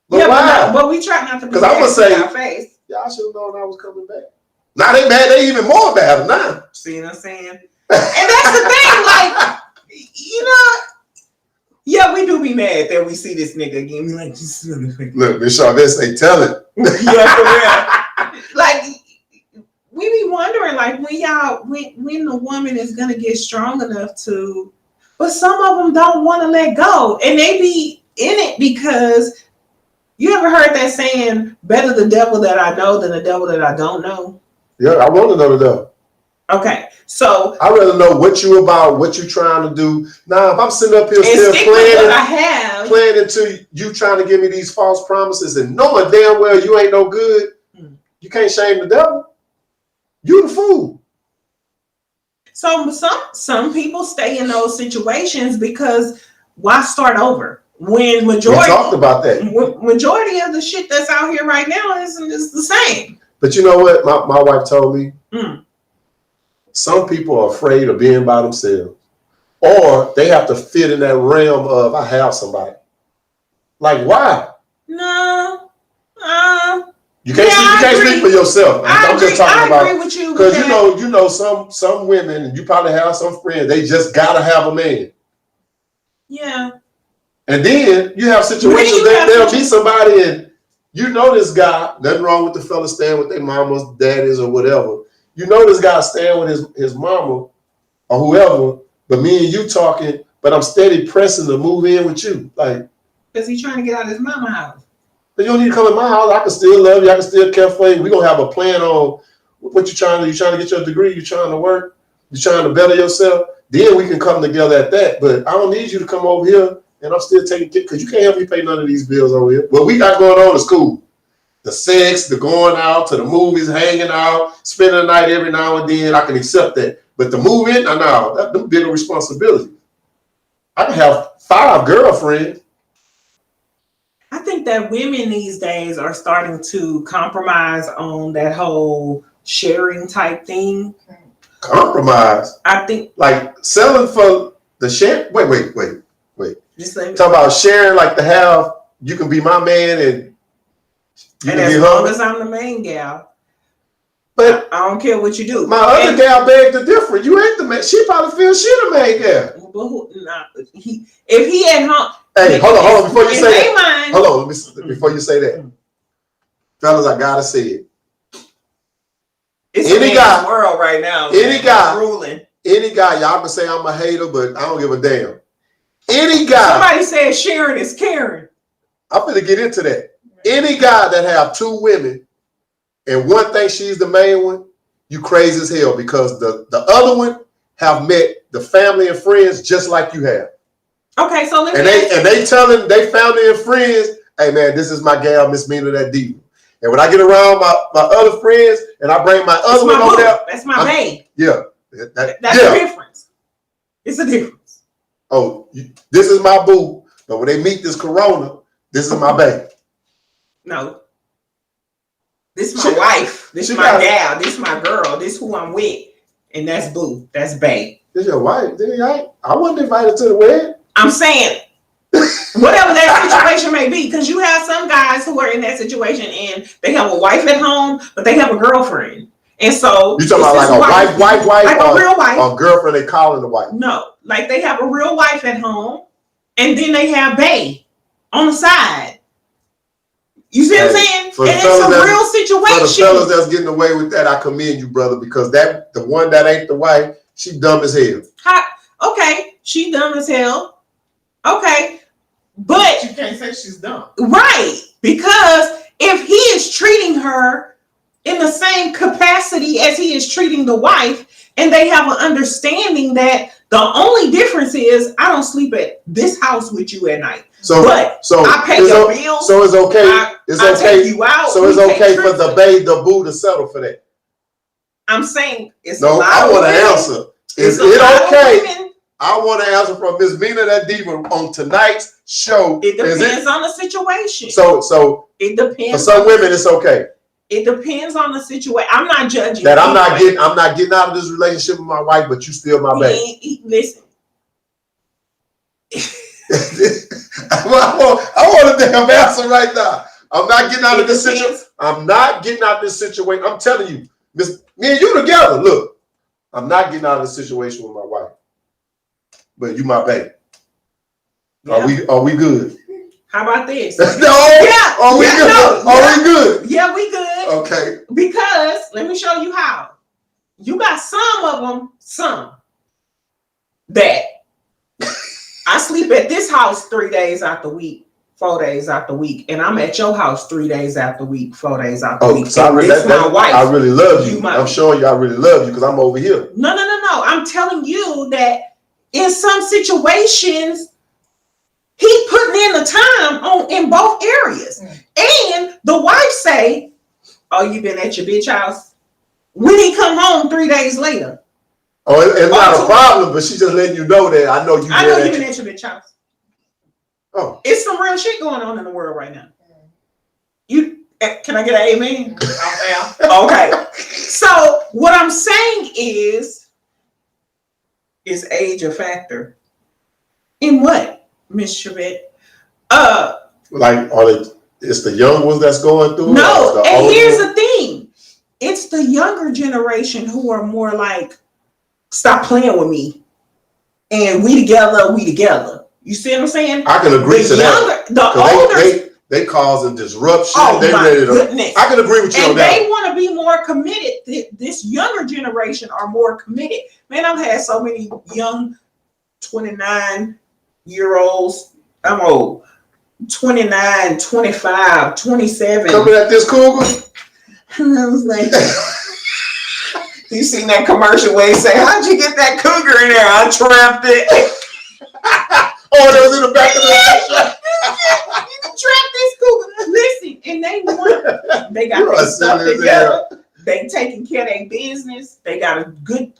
But yeah, why? but we try not to be because I'm gonna say, our face. Y'all should have known I was coming back. Now they mad, they even more mad now. See what I'm saying? And that's the thing, like, yeah, we do be mad that we see this nigga again. We like, just look, Miss Shaw, this ain't telling. Yeah, for real. Like, we be wondering, like, when the woman is gonna get strong enough to, but some of them don't want to let go, and they be in it because you ever heard that saying, "Better the devil that I know than the devil that I don't know." Yeah, I want to know the devil. Okay, so I'd rather know what you about, what you trying to do. Now, if I'm sitting up here still playing into you trying to give me these false promises and knowing damn well you ain't no good, you can't shame the devil. You the fool. So some people stay in those situations because why start over when majority we talked about that. Majority of the shit that's out here right now is the same. But you know what? My wife told me. Some people are afraid of being by themselves, or they have to fit in that realm of I have somebody. Like why? No. You can't speak for yourself. I'm just talking about. I agree with you because you know some women, and you probably have some friends. They just gotta have a man. Yeah. And then you have situations that there'll be somebody, and you know this guy. Nothing wrong with the fella staying with their mamas, daddies, or whatever. You know this guy staying with his mama or whoever. But me and you talking. But I'm steady pressing to move in with you, like. Because he's trying to get out of his mama house. But you don't need to come in my house. I can still love you. I can still care for you. We're going to have a plan on what you're trying to do. You're trying to get your degree. You're trying to work. You're trying to better yourself. Then we can come together at that. But I don't need you to come over here and I'm still taking care because you can't help me pay none of these bills over here. What we got going on is cool. The sex, the going out to the movies, hanging out, spending the night every now and then. I can accept that. But the moving, no, that's a bigger responsibility. I can have 5 girlfriends. I think that women these days are starting to compromise on that whole sharing type thing. Compromise? I think like selling for the share. Wait. Just like, talk about sharing, like to have, you can be my man and you and can as be long hungry. as I'm the main gal, But I don't care what you do. My other gal begged the different. You ain't the man. She probably feels she the main gal. But if he at home. Hey, hold on. Before you say that. Mind, hold on. Before you say that. Fellas, I gotta say it. It's any guy, world right now. Any guy, ruling. Any guy, y'all can say I'm a hater, but I don't give a damn. Any guy. Somebody said sharing is caring. I'm gonna get into that. Any guy that have 2 women and one thinks she's the main one, you crazy as hell because the other one have met the family and friends just like you have. Okay, so let me they telling they family and friends, hey man, this is my gal, Miss Meen, that Diva. And when I get around my other friends and I bring my other one over there, that's my babe. Yeah, that's the difference. It's a difference. Oh, this is my boo, but when they meet this Corona, this is my babe. No. This is my wife. This is my gal. This is my girl. This is who I'm with. And that's boo. That's babe. This your wife. I wasn't invited to the wedding. I'm saying, whatever that situation may be, because you have some guys who are in that situation and they have a wife at home, but they have a girlfriend. And so you talking about like a wife, like or, a real wife, or girlfriend they calling the wife? No, like they have a real wife at home, and then they have bae on the side. You see what I'm saying? And it's a real situation. For the fellas that's getting away with that, I commend you, brother, because the one that ain't the wife, she dumb as hell. Okay, she dumb as hell. Okay, but you can't say she's dumb, right? Because if he is treating her in the same capacity as he is treating the wife, and they have an understanding that the only difference is I don't sleep at this house with you at night. So I pay your bills. So it's okay. I take you out. So it's okay for the babe, the boo to settle for that. I'm saying it's no. I want to answer. Is it okay? I want to answer from Miss Meen, that Diva, on tonight's show. It depends on the situation. So it depends. For some women, it's okay. It depends on the situation. I'm not judging. That I'm not getting out of this relationship with my wife, but you still my baby. Listen. I want a damn answer right now. I'm not getting out of this situation. I'm not getting out of this situation. I'm telling you, me and you together. Look, I'm not getting out of this situation with my wife. But you my baby. Yeah. Are we good? How about this? No. Yeah. Are we good? No. Are we good? Yeah, we good. Okay. Because let me show you how. You got some of them, that I sleep at this house 3 days out the week, 4 days out the week, and I'm at your house 3 days out the week, 4 days out the week. So my wife. I really love you. I'm showing you I really love you because I'm over here. No. I'm telling you that in some situations, he putting in the time in both areas. And the wife say, oh, you been at your bitch house? When he come home 3 days later. Oh, it's not a problem, but she's just letting you know that I know you been at your bitch house. Oh. It's some real shit going on in the world right now. Can I get an amen? Okay. So what I'm saying is age a factor? In what, Miss Chevette? Like, are they It's the young ones that's going through No, it. and here's the thing. It's the younger generation who are more like, stop playing with me. And we together. You see what I'm saying? I can agree to that. The older, they causing disruption. oh they my ready to, goodness. I can agree with you on and that. they want to be more committed. This younger generation are more committed. Man, I've had so many young 29-year-olds. I'm old. 29, 25, 27. Coming at this cougar. And I was like, you seen that commercial where they say, how'd you get that cougar in there? I trapped it. Oh, that was in the back of the You can trap this cougar. Listen, and they got their stuff together. They taking care of their business. They got a good,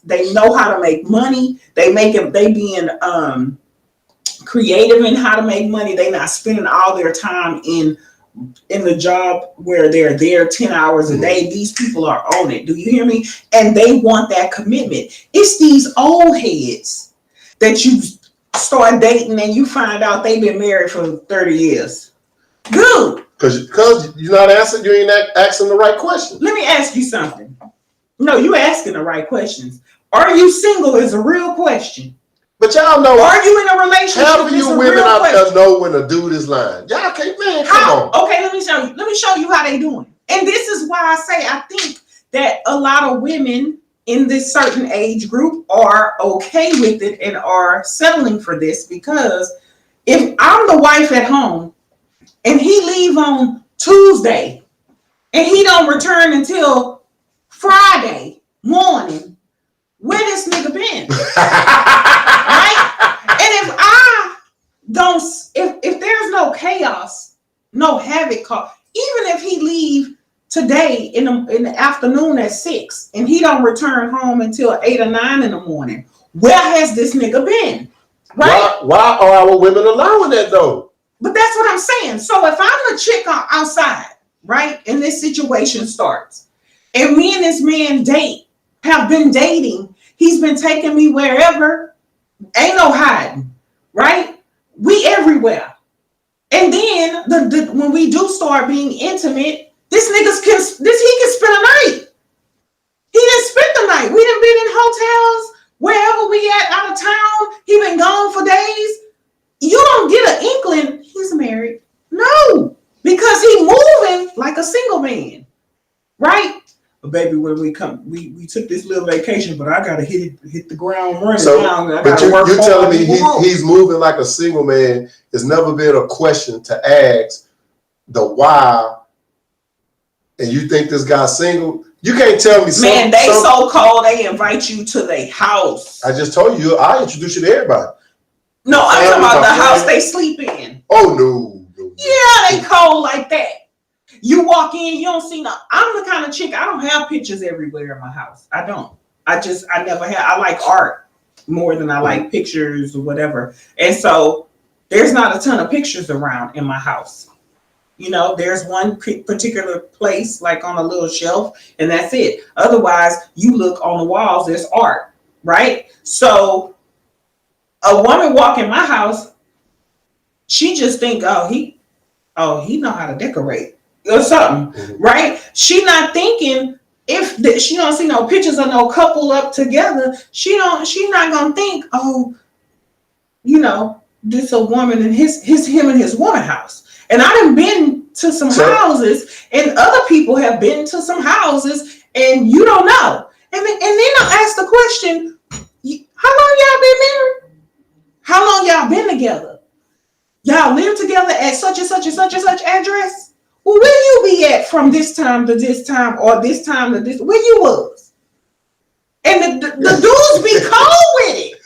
they know how to make money. They being creative in how to make money. They not spending all their time in the job where they're there 10 hours a day. These people are on it. Do you hear me? And they want that commitment. It's these old heads that you start dating and you find out they've been married for 30 years. Dude. Because you're not answering, you ain't asking the right question. Let me ask you something. No, you asking the right questions. Are you single is a real question. But y'all know. Are you in a relationship? Half of you women out there know when a dude is lying. Y'all can't, man, come on. Okay, let me show you. Let me show you how they doing. And this is why I say I think that a lot of women in this certain age group are okay with it and are settling for this, because if I'm the wife at home and he leave on Tuesday and he don't return until Friday morning, where this nigga been? Right? And if there's no chaos, no havoc, even if he leave today in the afternoon at 6 and he don't return home until 8 or 9 in the morning, where has this nigga been? Right? Why are our women allowing that though? But that's what I'm saying. So if I'm the chick outside, right, and this situation starts, and me and this man have been dating, he's been taking me wherever, ain't no hiding, right? We everywhere. And then when we do start being intimate, he can spend a night. He didn't spend the night. We done been in hotels, wherever we at, out of town. He been gone for days. You don't get an inkling he's married. No, because he moving like a single man, right? But baby, when we we took this little vacation, but I gotta hit the ground running. So, but you're telling me he's moving like a single man. It's never been a question to ask the why. And you think this guy's single? You can't tell me. Man, they so cold. They invite you to their house. I just told you. I introduce you to everybody. No, I'm talking about the house they sleep in. Oh no. Yeah, they cold like that. You walk in, you don't see no. I'm the kind of chick, I don't have pictures everywhere in my house. I don't. I never have. I like art more than I like pictures or whatever. And so there's not a ton of pictures around in my house. You know, there's one particular place like on a little shelf and that's it. Otherwise, you look on the walls, there's art, right? So a woman walk in my house, she just think, he know how to decorate or something, right? She not thinking if she don't see no pictures of no couple up together, she not gonna think, this a woman and him and his woman house. And I done been to some houses, and other people have been to some houses, and you don't know. And then I ask the question, how long y'all been married? How long y'all been together? Y'all live together at such and such and such and such address? Well, where you be at from this time to this time or this time to this? Where you was? And the dudes be cold with it.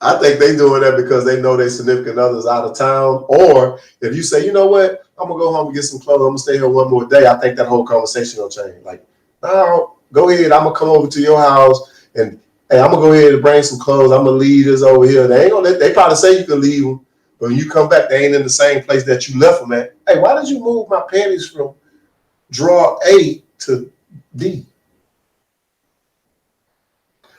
I think they doing that because they know their significant others out of town. Or if you say, you know what, I'm going to go home and get some clothes. I'm going to stay here one more day. I think that whole conversation will change. Like, no, go ahead. I'm going to come over to your house and, hey, I'm going to go ahead and bring some clothes. I'm going to leave this over here. They probably say you can leave them. But when you come back, they ain't in the same place that you left them at. Hey, why did you move my panties from drawer A to D?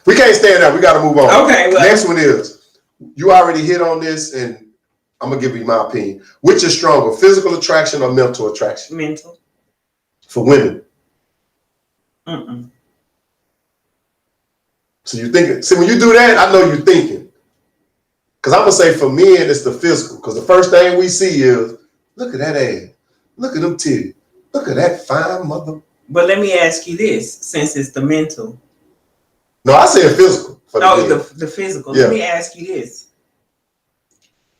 We can't stand up. We got to move on. Okay. Well, next one is, you already hit on this, and I'm gonna give you my opinion. Which is stronger, physical attraction or mental attraction? Mental. For women. Mm-mm. So you're thinking, see, when you do that, I know you're thinking. Because I'm going to say for men, it's the physical. Because the first thing we see is, look at that ass. Look at them titties. Look at that fine mother. But let me ask you this, since it's the mental. No, I said physical. The physical. Yeah. Let me ask you this.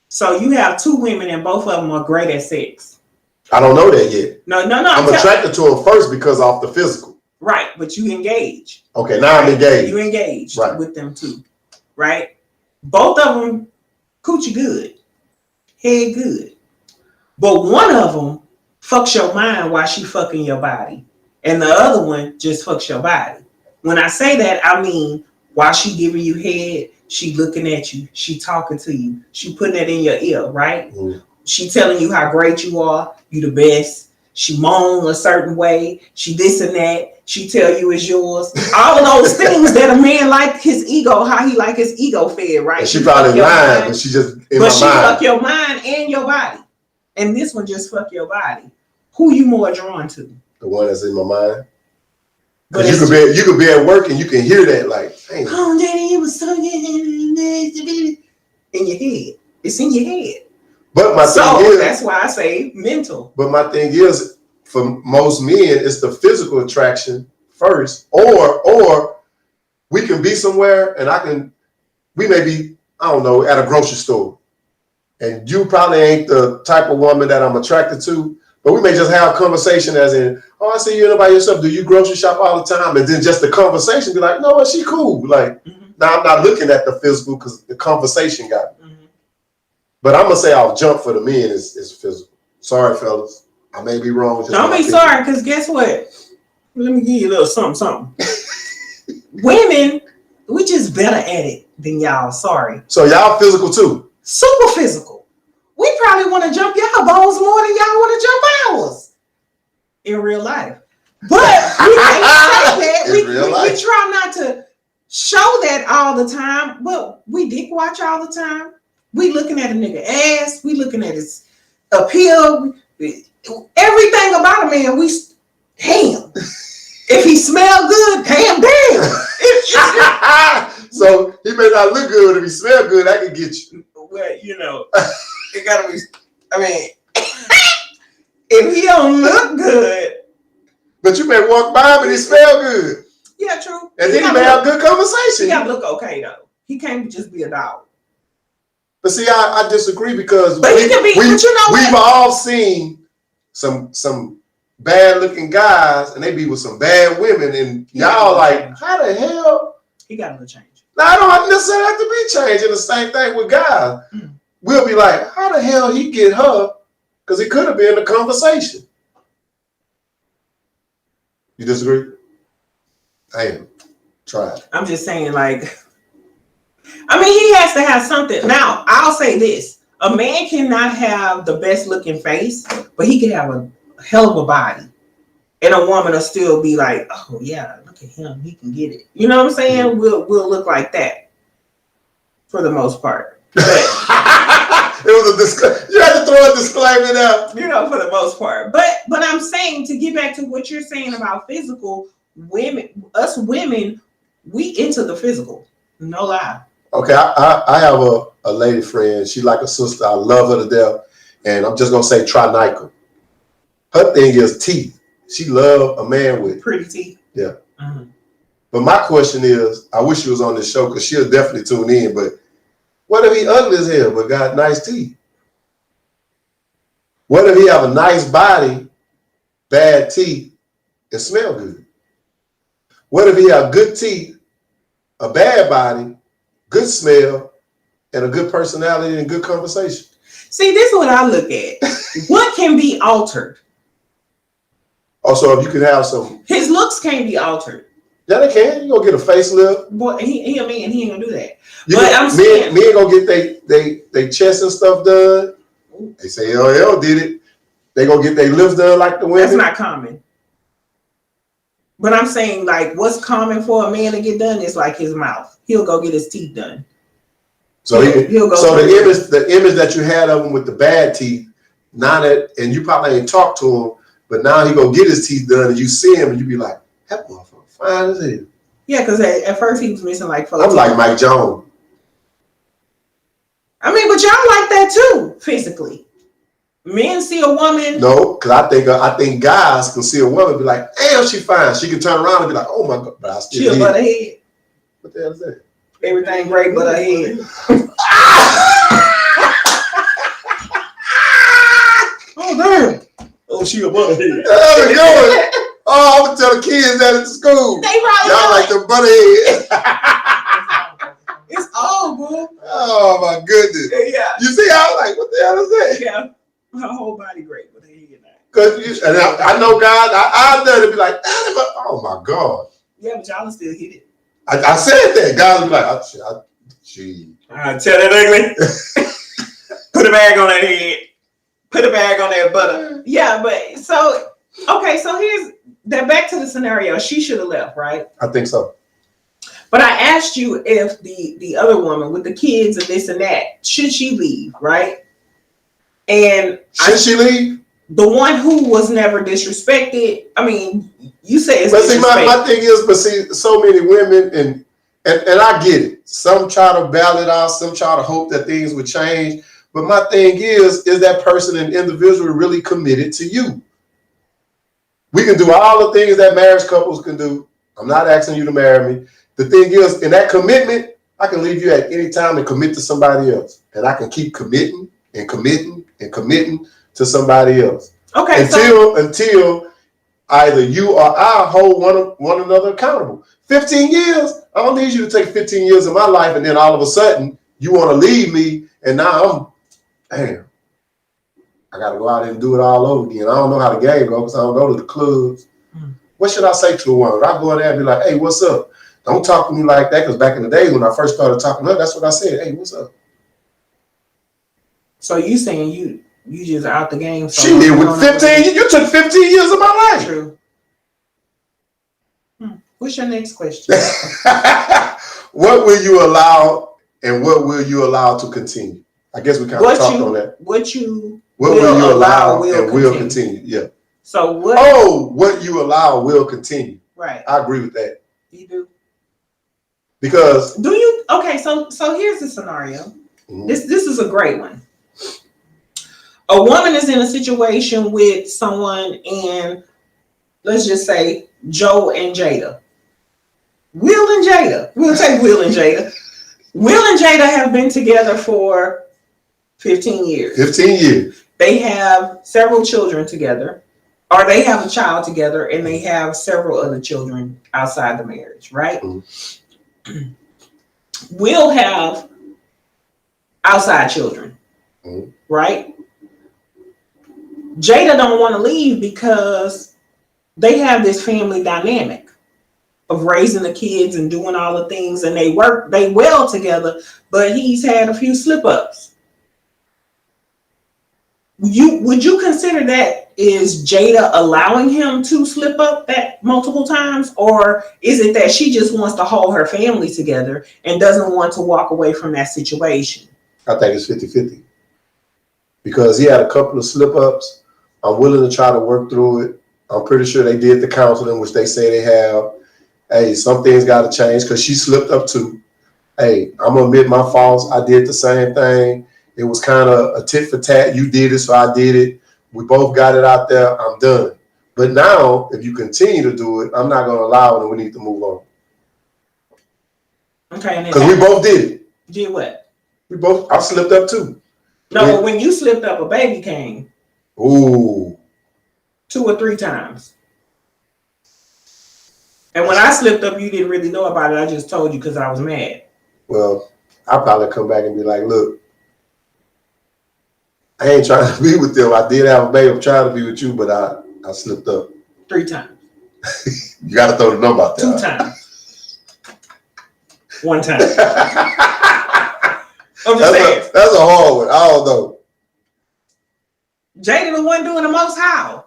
So you have two women and both of them are great at sex. I don't know that yet. No. I'm attracted to them first because of the physical. Right, but you engage. Okay, now I'm engaged. You engaged right. with them too, right? Both of them coochie good, head good. But one of them fucks your mind while she fucking your body. And the other one just fucks your body. When I say that, I mean, while she giving you head, she looking at you, she talking to you, she putting it in your ear, right? Mm. She telling you how great you are, you the best. She moan a certain way, she this and that, she tell you it's yours. All of those things that a man like his ego, how he like his ego fed, right? And she probably lying, but she just in my mind. But she fuck your mind and your body. And this one just fuck your body. Who you more drawn to? The one that's in my mind. But you could be at work and you can hear that like, hey. Oh, Daddy, it was so good. In your head. It's in your head. But my thing is, that's why I say mental. But my thing is, for most men, it's the physical attraction first, or we can be somewhere and we may be, I don't know, at a grocery store, and you probably ain't the type of woman that I'm attracted to, but we may just have a conversation as in, oh, I see you by yourself. Do you grocery shop all the time? And then just the conversation be like, no, she cool. Like, now I'm not looking at the physical because the conversation got me. But I'm gonna say I'll jump for the men is physical. Sorry, fellas. I may be wrong. Don't be sorry, because guess what? Let me give you a little something. Women, we just better at it than y'all. Sorry. So y'all physical too? Super physical. We probably want to jump y'all bones more than y'all want to jump ours in real life. But we can't say that. We try not to show that all the time, but we dick watch all the time. We looking at a nigga ass. We looking at his appeal. Everything about a man, damn. If he smell good, damn. So he may not look good, but if he smell good, I can get you. Well, you know, it gotta be, I mean, if he don't look good. But you may walk by him and he smell good. Yeah, true. And then he may have good conversation. He gotta look okay, though. He can't just be a dog. But see, I disagree because we've all seen some bad looking guys and they be with some bad women and y'all like, how the hell? He got to change. Now, I don't necessarily have to be changing. The same thing with guys. We'll be like, how the hell he get her? Because it could have been a conversation. You disagree? Damn. Try it. I'm just saying, like, I mean, he has to have something. Now, I'll say this. A man cannot have the best looking face, but he can have a hell of a body. And a woman will still be like, oh, yeah, look at him. He can get it. You know what I'm saying? We'll look like that for the most part. But, it was a disclaimer. You had to throw a disclaimer out. You know, for the most part. But I'm saying, to get back to what you're saying about physical, us women, we into the physical. No lie. Okay, I have a lady friend. She like a sister. I love her to death. And I'm just going to say try Nike. Her thing is teeth. She love a man with pretty teeth. Yeah. But my question is, I wish she was on this show because she'll definitely tune in. But what if he ugly as hell but got nice teeth? What if he have a nice body, bad teeth, and smell good? What if he have good teeth, a bad body, good smell, and a good personality and good conversation? See, this is what I look at. What can be altered? Also, if you could have some... His looks can't be altered. Yeah, they can. You gonna get a facelift. Boy, he a man. He ain't gonna do that. I'm saying... Men gonna get they chest and stuff done. They say LL did it. They gonna get their lips done like the women. That's not common. But I'm saying, like, what's common for a man to get done is like his mouth. He'll go get his teeth done. So he'll go so through the image that you had of him with the bad teeth, now that, and you probably ain't talked to him, but now he go get his teeth done, and you see him, and you be like, that motherfucker fine as hell. Yeah, because at first he was missing like 4 I'm teeth. like Mike Jones. I mean, but y'all like that too, physically. Men see a woman. No, because I think guys can see a woman and be like, damn, she fine. She can turn around and be like, oh my God, but I She still a butt head. What the hell is that? Everything great but her head. Oh damn. Oh, she a butt head. There we go. Oh, I'm gonna tell the kids that at the school. They probably Y'all like the butterhead. It's old, boo. Oh my goodness. Yeah. You see how like what the hell is that? Yeah. Her whole body great with her head now. Cause I know guys, I've done it be like, oh my God. Yeah, but y'all still hit it. I said that. Guys would be like, gee. Tell that ugly. Put a bag on that head. Put a bag on that butter. Yeah, but so okay, so here's that back to the scenario. She should have left, right? I think so. But I asked you if the other woman with the kids and this and that, should she leave, right? And should she leave? The one who was never disrespected. I mean, you say it's but see, my thing is, but see, so many women and I get it. Some try to battle it out, some try to hope that things would change. But my thing is that person and individual really committed to you? We can do all the things that marriage couples can do. I'm not asking you to marry me. The thing is, in that commitment, I can leave you at any time and commit to somebody else. And I can keep committing and committing and committing to somebody else. Okay. Until either you or I hold one another accountable. 15 years, I don't need you to take 15 years of my life and then all of a sudden you want to leave me and now damn, I got to go out and do it all over again. I don't know how the game goes because I don't go to the clubs. What should I say to a woman? I go in there and be like, hey, what's up? Don't talk to me like that, because back in the day when I first started talking to her, that's what I said. Hey, what's up? So you saying you just out the game? So she did with 15. You took 15 years of my life. True. What's your next question? What will you allow and what will you allow to continue? I guess we kind of talked on that. What will you allow and will continue? Yeah. So what? Oh, what you allow will continue. Right. I agree with that. You do. Because do you? Okay. So here's the scenario. Mm-hmm. This is a great one. A woman is in a situation with someone, and let's just say Joe and Jada. Will and Jada. We'll take Will and Jada. Will and Jada have been together for 15 years. 15 years. They have several children together, or they have a child together, and they have several other children outside the marriage, right? Mm-hmm. Will have outside children, right? Jada don't want to leave because they have this family dynamic of raising the kids and doing all the things, and they well together, but he's had a few slip-ups. Would you consider that is Jada allowing him to slip up that multiple times, or is it that she just wants to hold her family together and doesn't want to walk away from that situation? I think it's 50-50 because he had a couple of slip-ups. I'm willing to try to work through it. I'm pretty sure they did the counseling, which they say they have. Hey, some things got to change because she slipped up too. Hey, I'm going to admit my faults. I did the same thing. It was kind of a tit for tat. You did it, so I did it. We both got it out there. I'm done. But now, if you continue to do it, I'm not going to allow it, and we need to move on. Okay. Because we both did it. Did what? I slipped up too. No, but when you slipped up, a baby came. Ooh. 2 or 3 times. And when I slipped up, you didn't really know about it. I just told you because I was mad. Well, I'll probably come back and be like, look, I ain't trying to be with them. I did have a baby. I'm trying to be with you, but I slipped up. 3 times. You got to throw the number out there. 2 times. 1 time. I'm just saying. That's a hard one. I don't know. Jada the one doing the most. How?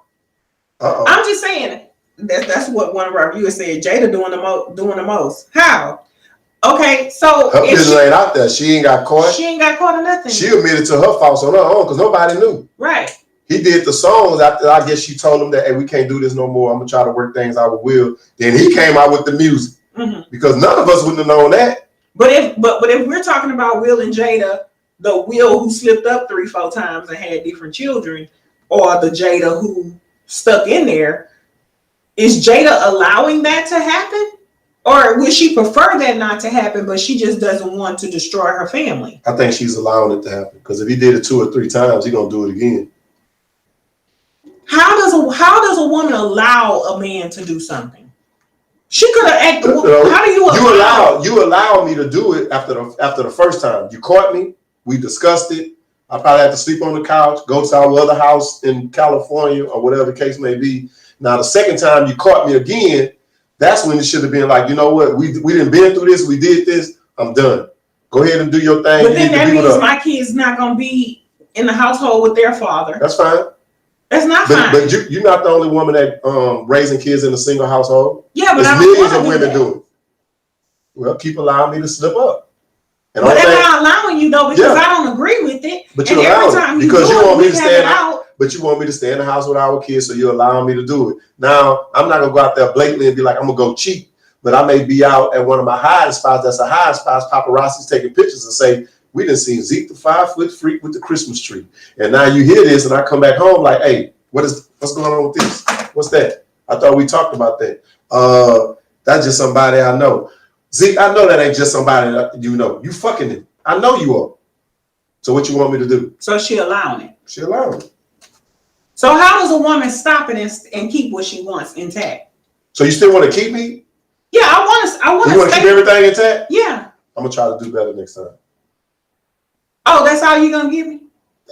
I'm just saying that's what one of our viewers said. Jada doing the most. How? Okay, so her business ain't out there. She ain't got caught. She ain't got caught or nothing. She admitted to her faults on her own because nobody knew. Right. He did the songs after I guess she told him that, hey, we can't do this no more. I'm gonna try to work things out with Will. Then he came out with the music because none of us wouldn't have known that. But if we're talking about Will and Jada, the Will who slipped up 3-4 times and had different children, or the Jada who stuck in there, is Jada allowing that to happen? Or would she prefer that not to happen, but she just doesn't want to destroy her family? I think she's allowing it to happen because if he did it 2 or 3 times, he's gonna do it again. How does a woman allow a man to do something? She could have acted. How do you allow me to do it after the first time? You caught me. We discussed it. I probably had to sleep on the couch, go to our other house in California or whatever the case may be. Now the second time you caught me again, that's when it should have been like, you know what, we didn't been through this, we did this, I'm done. Go ahead and do your thing. But then that means my kid's not gonna be in the household with their father. That's fine. That's not fine. But you're not the only woman that raising kids in a single household. Yeah, but there's millions of women do it. Well, keep allowing me to slip up. But they're not allowing you though because I don't agree with it. But you allow it because you want me to stand out. But you want me to stay in the house with our kids, so you're allowing me to do it. Now, I'm not going to go out there blatantly and be like, I'm going to go cheat. But I may be out at one of my hiding spots. That's a hiding spot. Paparazzi's taking pictures and say, we done seen Zeke the 5-foot freak with the Christmas tree. And now you hear this and I come back home like, hey, what's going on with this? What's that? I thought we talked about that. That's just somebody I know. Zeke, I know that ain't just somebody that you know. You fucking him. I know you are. So what you want me to do? So she allowing it. She allowing it. So how does a woman stop it and keep what she wants intact? So you still want to keep me? Yeah, I want to. You want to keep everything intact? Yeah. I'm gonna try to do better next time. Oh, that's all you gonna give me?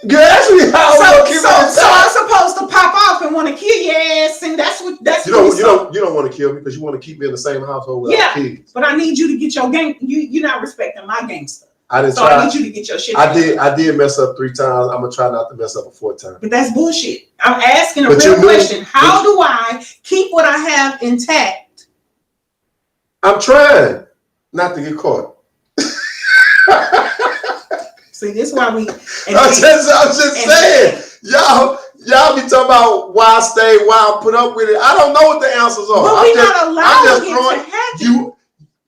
Yeah, that's how I'm gonna keep it intact. So I'm supposed to pop off and want to kill your ass, and that's what you don't want to kill me because you want to keep me in the same household with our kids. But I need you to get your gang. You're not respecting my gangster. I didn't try. I need you to get your shit. I did mess up 3 times. I'm gonna try not to mess up a 4th time. But that's bullshit. I'm asking a real question. How do I keep what I have intact? I'm trying not to get caught. See, this is why we. I'm just saying, y'all be talking about why I stay, why I put up with it. I don't know what the answers are. But we're not allowing it to happen.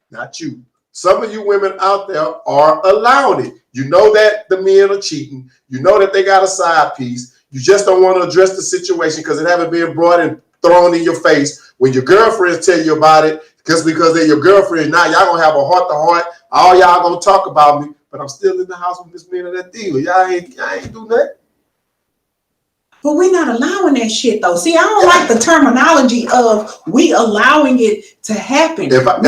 Not you. Some of you women out there are allowing it. You know that the men are cheating. You know that they got a side piece. You just don't want to address the situation because it haven't been brought and thrown in your face. When your girlfriends tell you about it, because they're your girlfriend, now y'all gonna have a heart-to-heart. All y'all gonna talk about me, but I'm still in the house with this man and that Diva. Y'all ain't do nothing. But we're not allowing that shit though. See, I don't like the terminology of we allowing it to happen. If I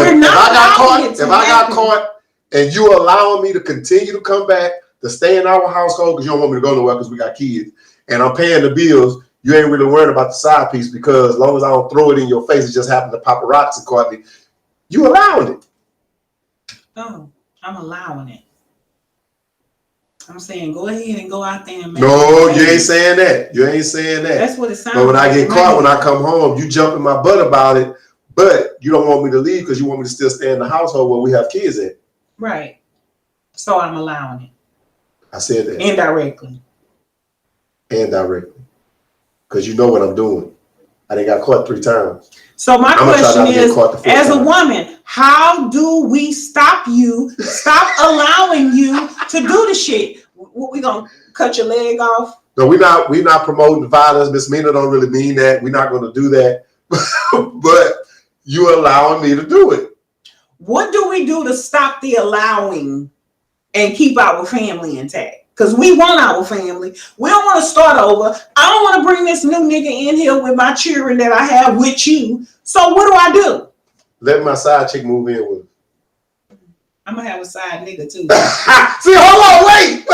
got caught and you allowing me to continue to come back to stay in our household because you don't want me to go nowhere because we got kids and I'm paying the bills, you ain't really worried about the side piece because as long as I don't throw it in your face, it just happened to paparazzi caught me. You allowing it. Oh, I'm allowing it. I'm saying go ahead and go out there and make No, you ain't saying that. You ain't saying that. That's what it sounds like. But when I get caught, when I come home, you jump in my butt about it, but you don't want me to leave because you want me to still stay in the household where we have kids at. Right. So I'm allowing it. I said that. Indirectly. Because you know what I'm doing. I done got caught 3 times. So my question is, as a woman, how do we stop allowing you to do the shit? We gonna cut your leg off? No, we're not promoting violence. Miss Meenah don't really mean that. We're not gonna do that. But you allowing me to do it. What do we do to stop the allowing and keep our family intact? Because we want our family. We don't want to start over. I don't want to bring this new nigga in here with my children that I have with you. So what do? Let my side chick move in with her. I'm going to have a side nigga too. See, hold on, wait.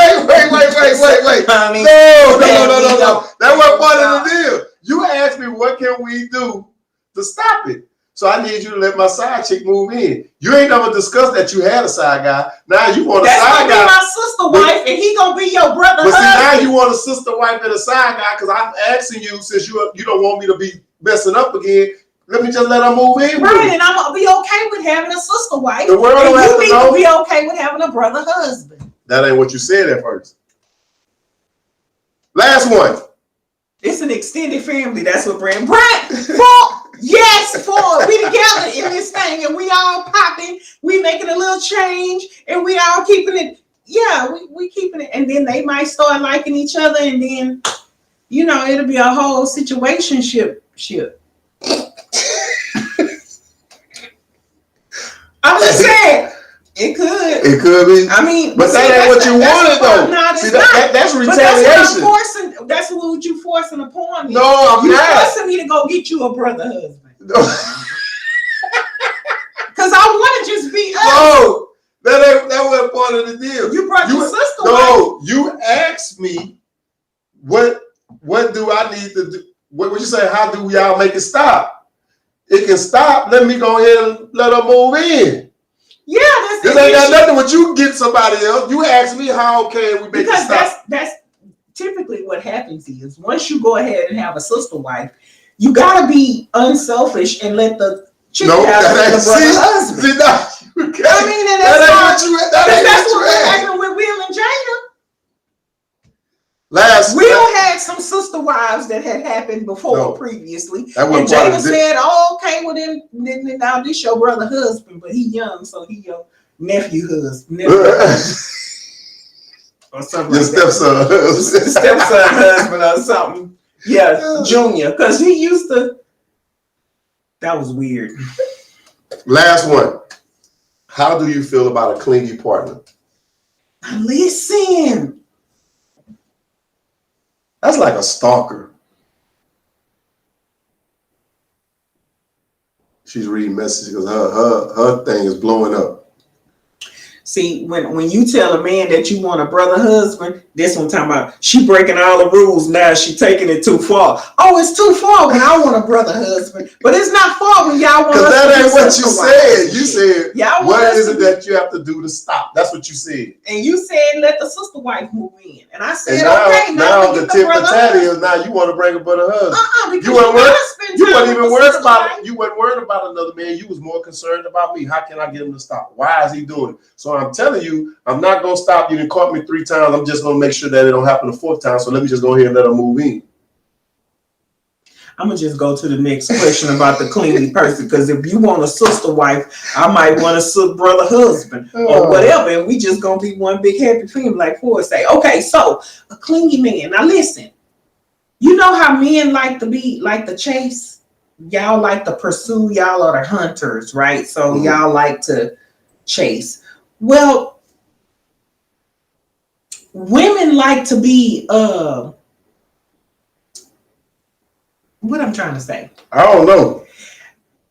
No. That wasn't part of the deal. You asked me what can we do to stop it. So I need you to let my side chick move in. You ain't never discussed that you had a side guy. Now you want a side guy. That's gonna be my sister wife, and he gonna be your brother. But see, now you want a sister wife and a side guy because I'm asking you since you don't want me to be messing up again. Let me just let her move in. Right, and I'm gonna be okay with having a sister wife. The world don't have and to you know. need to be okay with having a brother husband. That ain't what you said at first. Last one. It's an extended family. That's what Brent. Yes, four. We together in this thing, and we all popping. We making a little change, and we all keeping it. Yeah, we keeping it, and then they might start liking each other, and then it'll be a whole situationship. I'm just saying, it could. It could be. I mean, but that ain't what you wanted, though. No, see, that's retaliation. That's what you forcing upon me. No, I'm you not. Forcing me to go get you a brother husband. Because I want to just be us. No, that wasn't part of the deal. You brought your sister. No, you asked me what do I need to do? What would you say? How do y'all make it stop? It can stop. Let me go ahead and let her move in. Yeah, that's this ain't got nothing with you get somebody else. You asked me how can we make it stop? That's typically what happens is once you go ahead and have a sister wife, you gotta be unselfish and let the chick have the brother husband. See, no, okay. I mean, and that's what happened with Will and Jada. Will had some sister wives that had happened before previously, and Jada said, "Oh, okay, well then now this your brother husband, but he young, so he your nephew husband, or something. Your stepson husband, stepson husband, or something. Yeah, junior, because he used to. That was weird. Last one. How do you feel about a clingy partner? Listen. That's like a stalker. She's reading messages because her thing is blowing up. See, when you tell a man that you want a brother husband, this one talking about she breaking all the rules now, she taking it too far. Oh, it's too far when I want a brother husband, but it's not far when y'all want. Because that ain't what you said. You said, what is it that you have to do to stop? That's what you said. And you said let the sister wife move in, and I said, and now, okay, now the tip for tatty is now you want to bring a brother husband. You weren't even worried about it. You weren't worried about another man. You was more concerned about me. How can I get him to stop? Why is he doing it? So I'm telling you, I'm not going to stop. You done caught me 3 times. I'm just going to make sure that it don't happen the 4th time. So let me just go ahead and let her move in. I'm going to just go to the next question about the clingy person. Because if you want a sister wife, I might want a brother husband or whatever. And we just going to be one big happy family like Ford say. Okay, so a clingy man. Now listen, you know how men like to chase? Y'all like to pursue. Y'all are the hunters, right? So y'all like to chase. Well, women like to be what I'm trying to say. I don't know.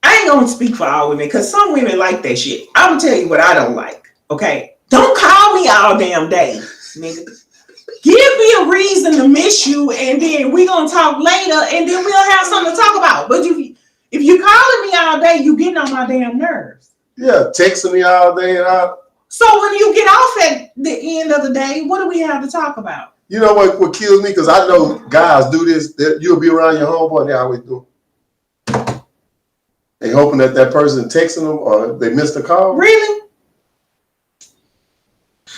I ain't gonna speak for all women because some women like that shit. I'm gonna tell you what I don't like. Okay, don't call me all damn day, nigga. Give me a reason to miss you, and then we gonna talk later, and then we'll have something to talk about. But if you calling me all day, you getting on my damn nerves. Yeah, texting me all day and So when you get off at the end of the day, what do we have to talk about? You know what kills me? Because I know guys do this. You'll be around your homeboy, they always do. They hoping that person texting them or they missed a call. Really?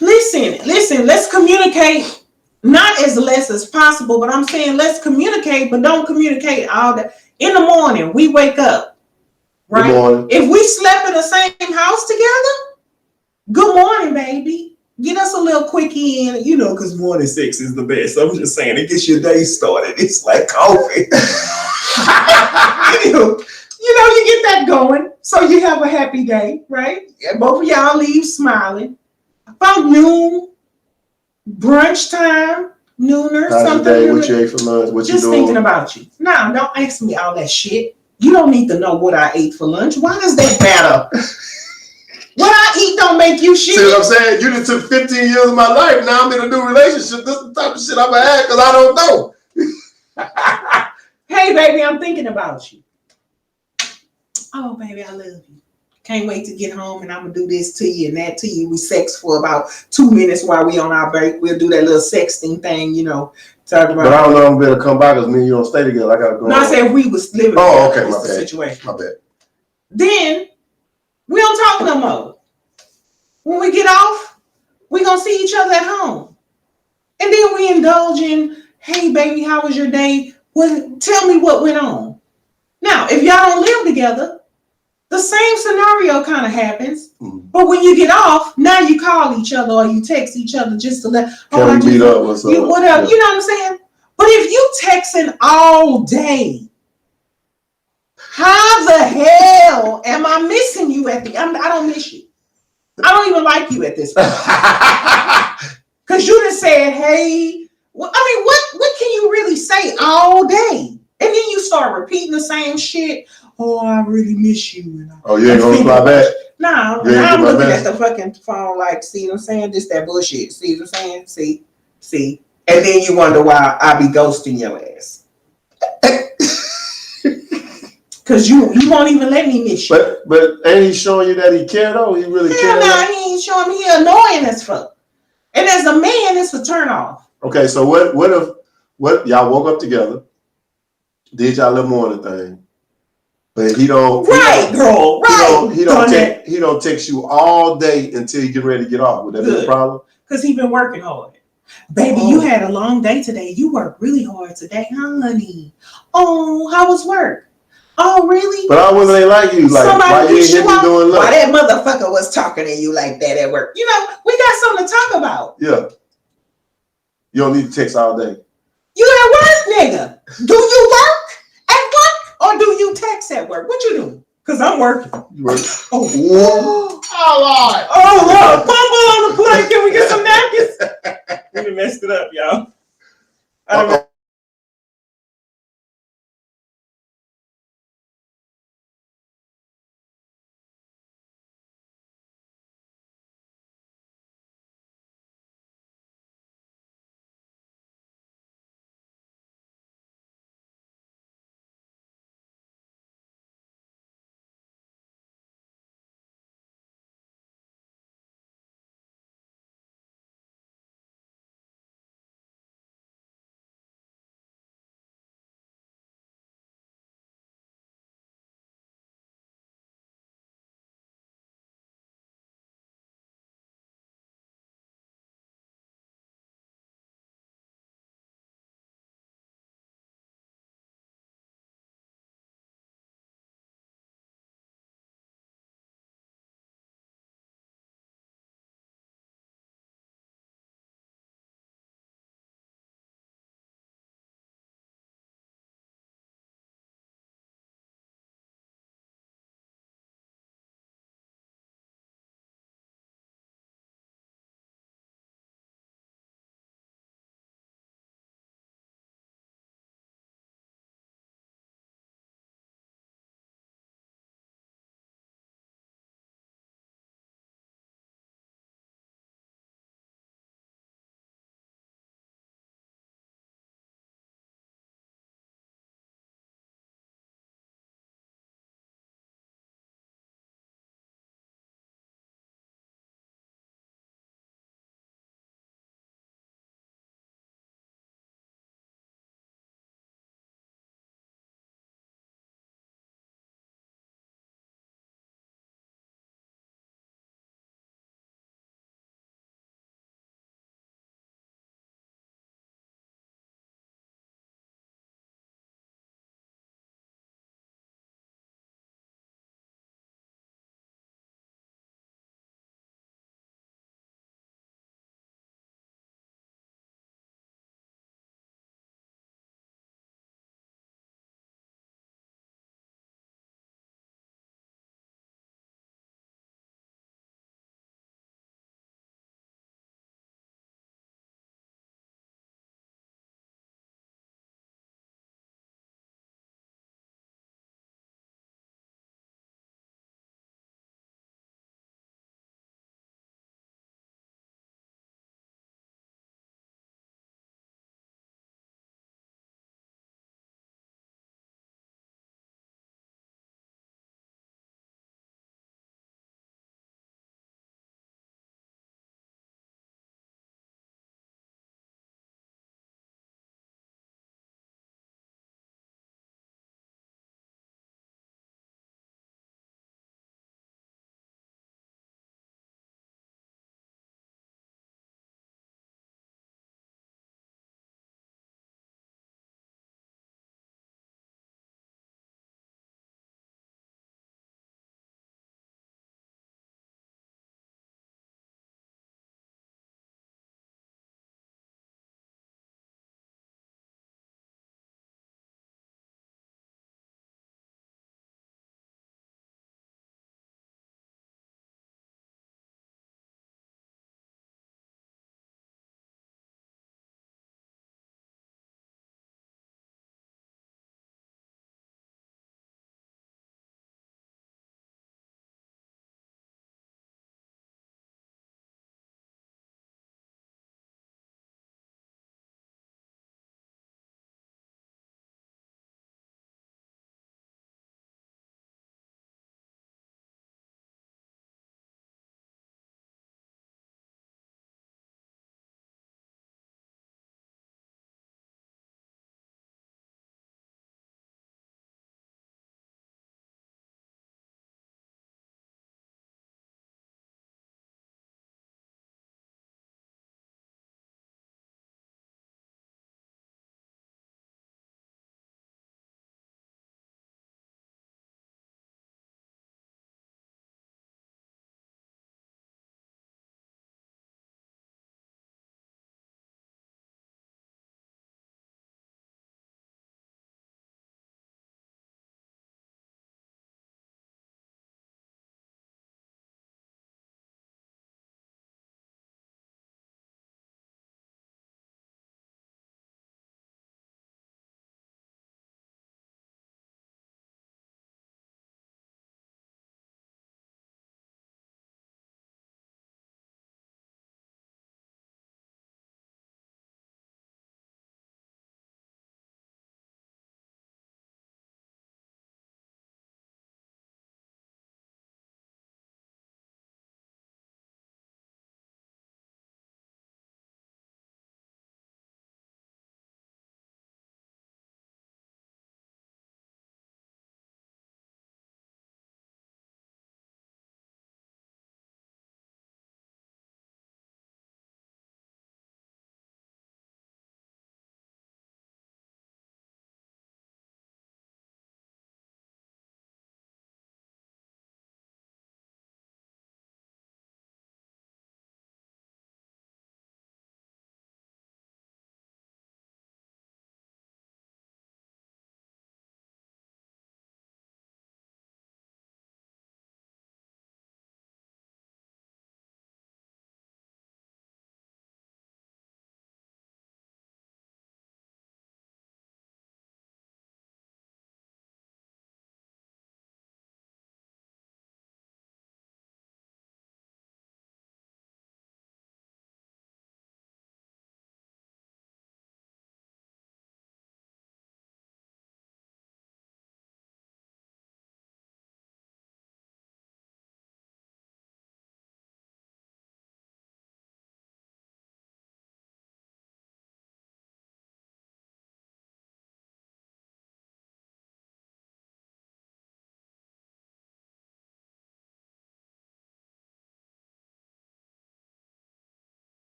Listen, let's communicate. Not as less as possible, but I'm saying let's communicate, but don't communicate all day. In the morning, we wake up, right? If we slept in the same house together, good morning, baby. Get us a little quickie in, because morning sex is the best. I'm just saying, it gets your day started. It's like coffee. You get that going. So you have a happy day, right? And both of y'all leave smiling. About noon, brunch time, nooner, how's something. Your day? What you ate for lunch? What just you doing? Thinking about you. Nah, don't ask me all that shit. You don't need to know what I ate for lunch. Why does that matter? What I eat don't make you shit. See what I'm saying? You done took 15 years of my life. Now I'm in a new relationship. This is the type of shit I'm going to ask because I don't know. Hey, baby, I'm thinking about you. Oh, baby, I love you. Can't wait to get home and I'm gonna do this to you and that to you. We sex for about 2 minutes while we on our break. We'll do that little sexting thing, talk about. But I don't know if I'm gonna come back because me and you don't stay together. I gotta go. No, I said if we was living Oh, together, okay, my it's the bad. situation. My bad. Then we don't talk no more. When we get off, we gonna see each other at home. And then we indulge in, hey baby, how was your day? Well, tell me what went on. Now, if y'all don't live together, the same scenario kind of happens. Mm. But when you get off, now you call each other or you text each other just to let, Can we meet up? What's up? whatever, Yeah. you know what I'm saying? But if you texting all day, how the hell am I missing you I don't miss you. I don't even like you at this point. Because you just said, hey, what can you really say all day? And then you start repeating the same shit. Oh, I really miss you. Oh, you ain't gonna reply back? No, Yeah, I'm looking message. at the fucking phone like, see what I'm saying? This that bullshit. See what I'm saying? See. And then you wonder why I be ghosting your ass. Cause you won't even let me miss you. But ain't he showing you that he care though? He really Hell care. no, he ain't showing me. He annoying as fuck. And as a man, it's a turn off. Okay, so what y'all woke up together, did y'all little morning thing, but he don't Girl, right. He don't text you all day until you get ready to get off. Would that be a problem? Because he been working hard. Baby, you had a long day today. You worked really hard today, honey. Oh, how was work? Oh, really? But I wasn't like you. Like, why you ain't hit me doing lunch? Why that motherfucker was talking to you like that at work? We got something to talk about. Yeah. You don't need to text all day. You at work, nigga. Do you work at work or do you text at work? What you do? Because I'm working. You work. Oh, Lord. Oh, Lord. Bumble on the plate. Can we get some napkins? We done messed it up, y'all.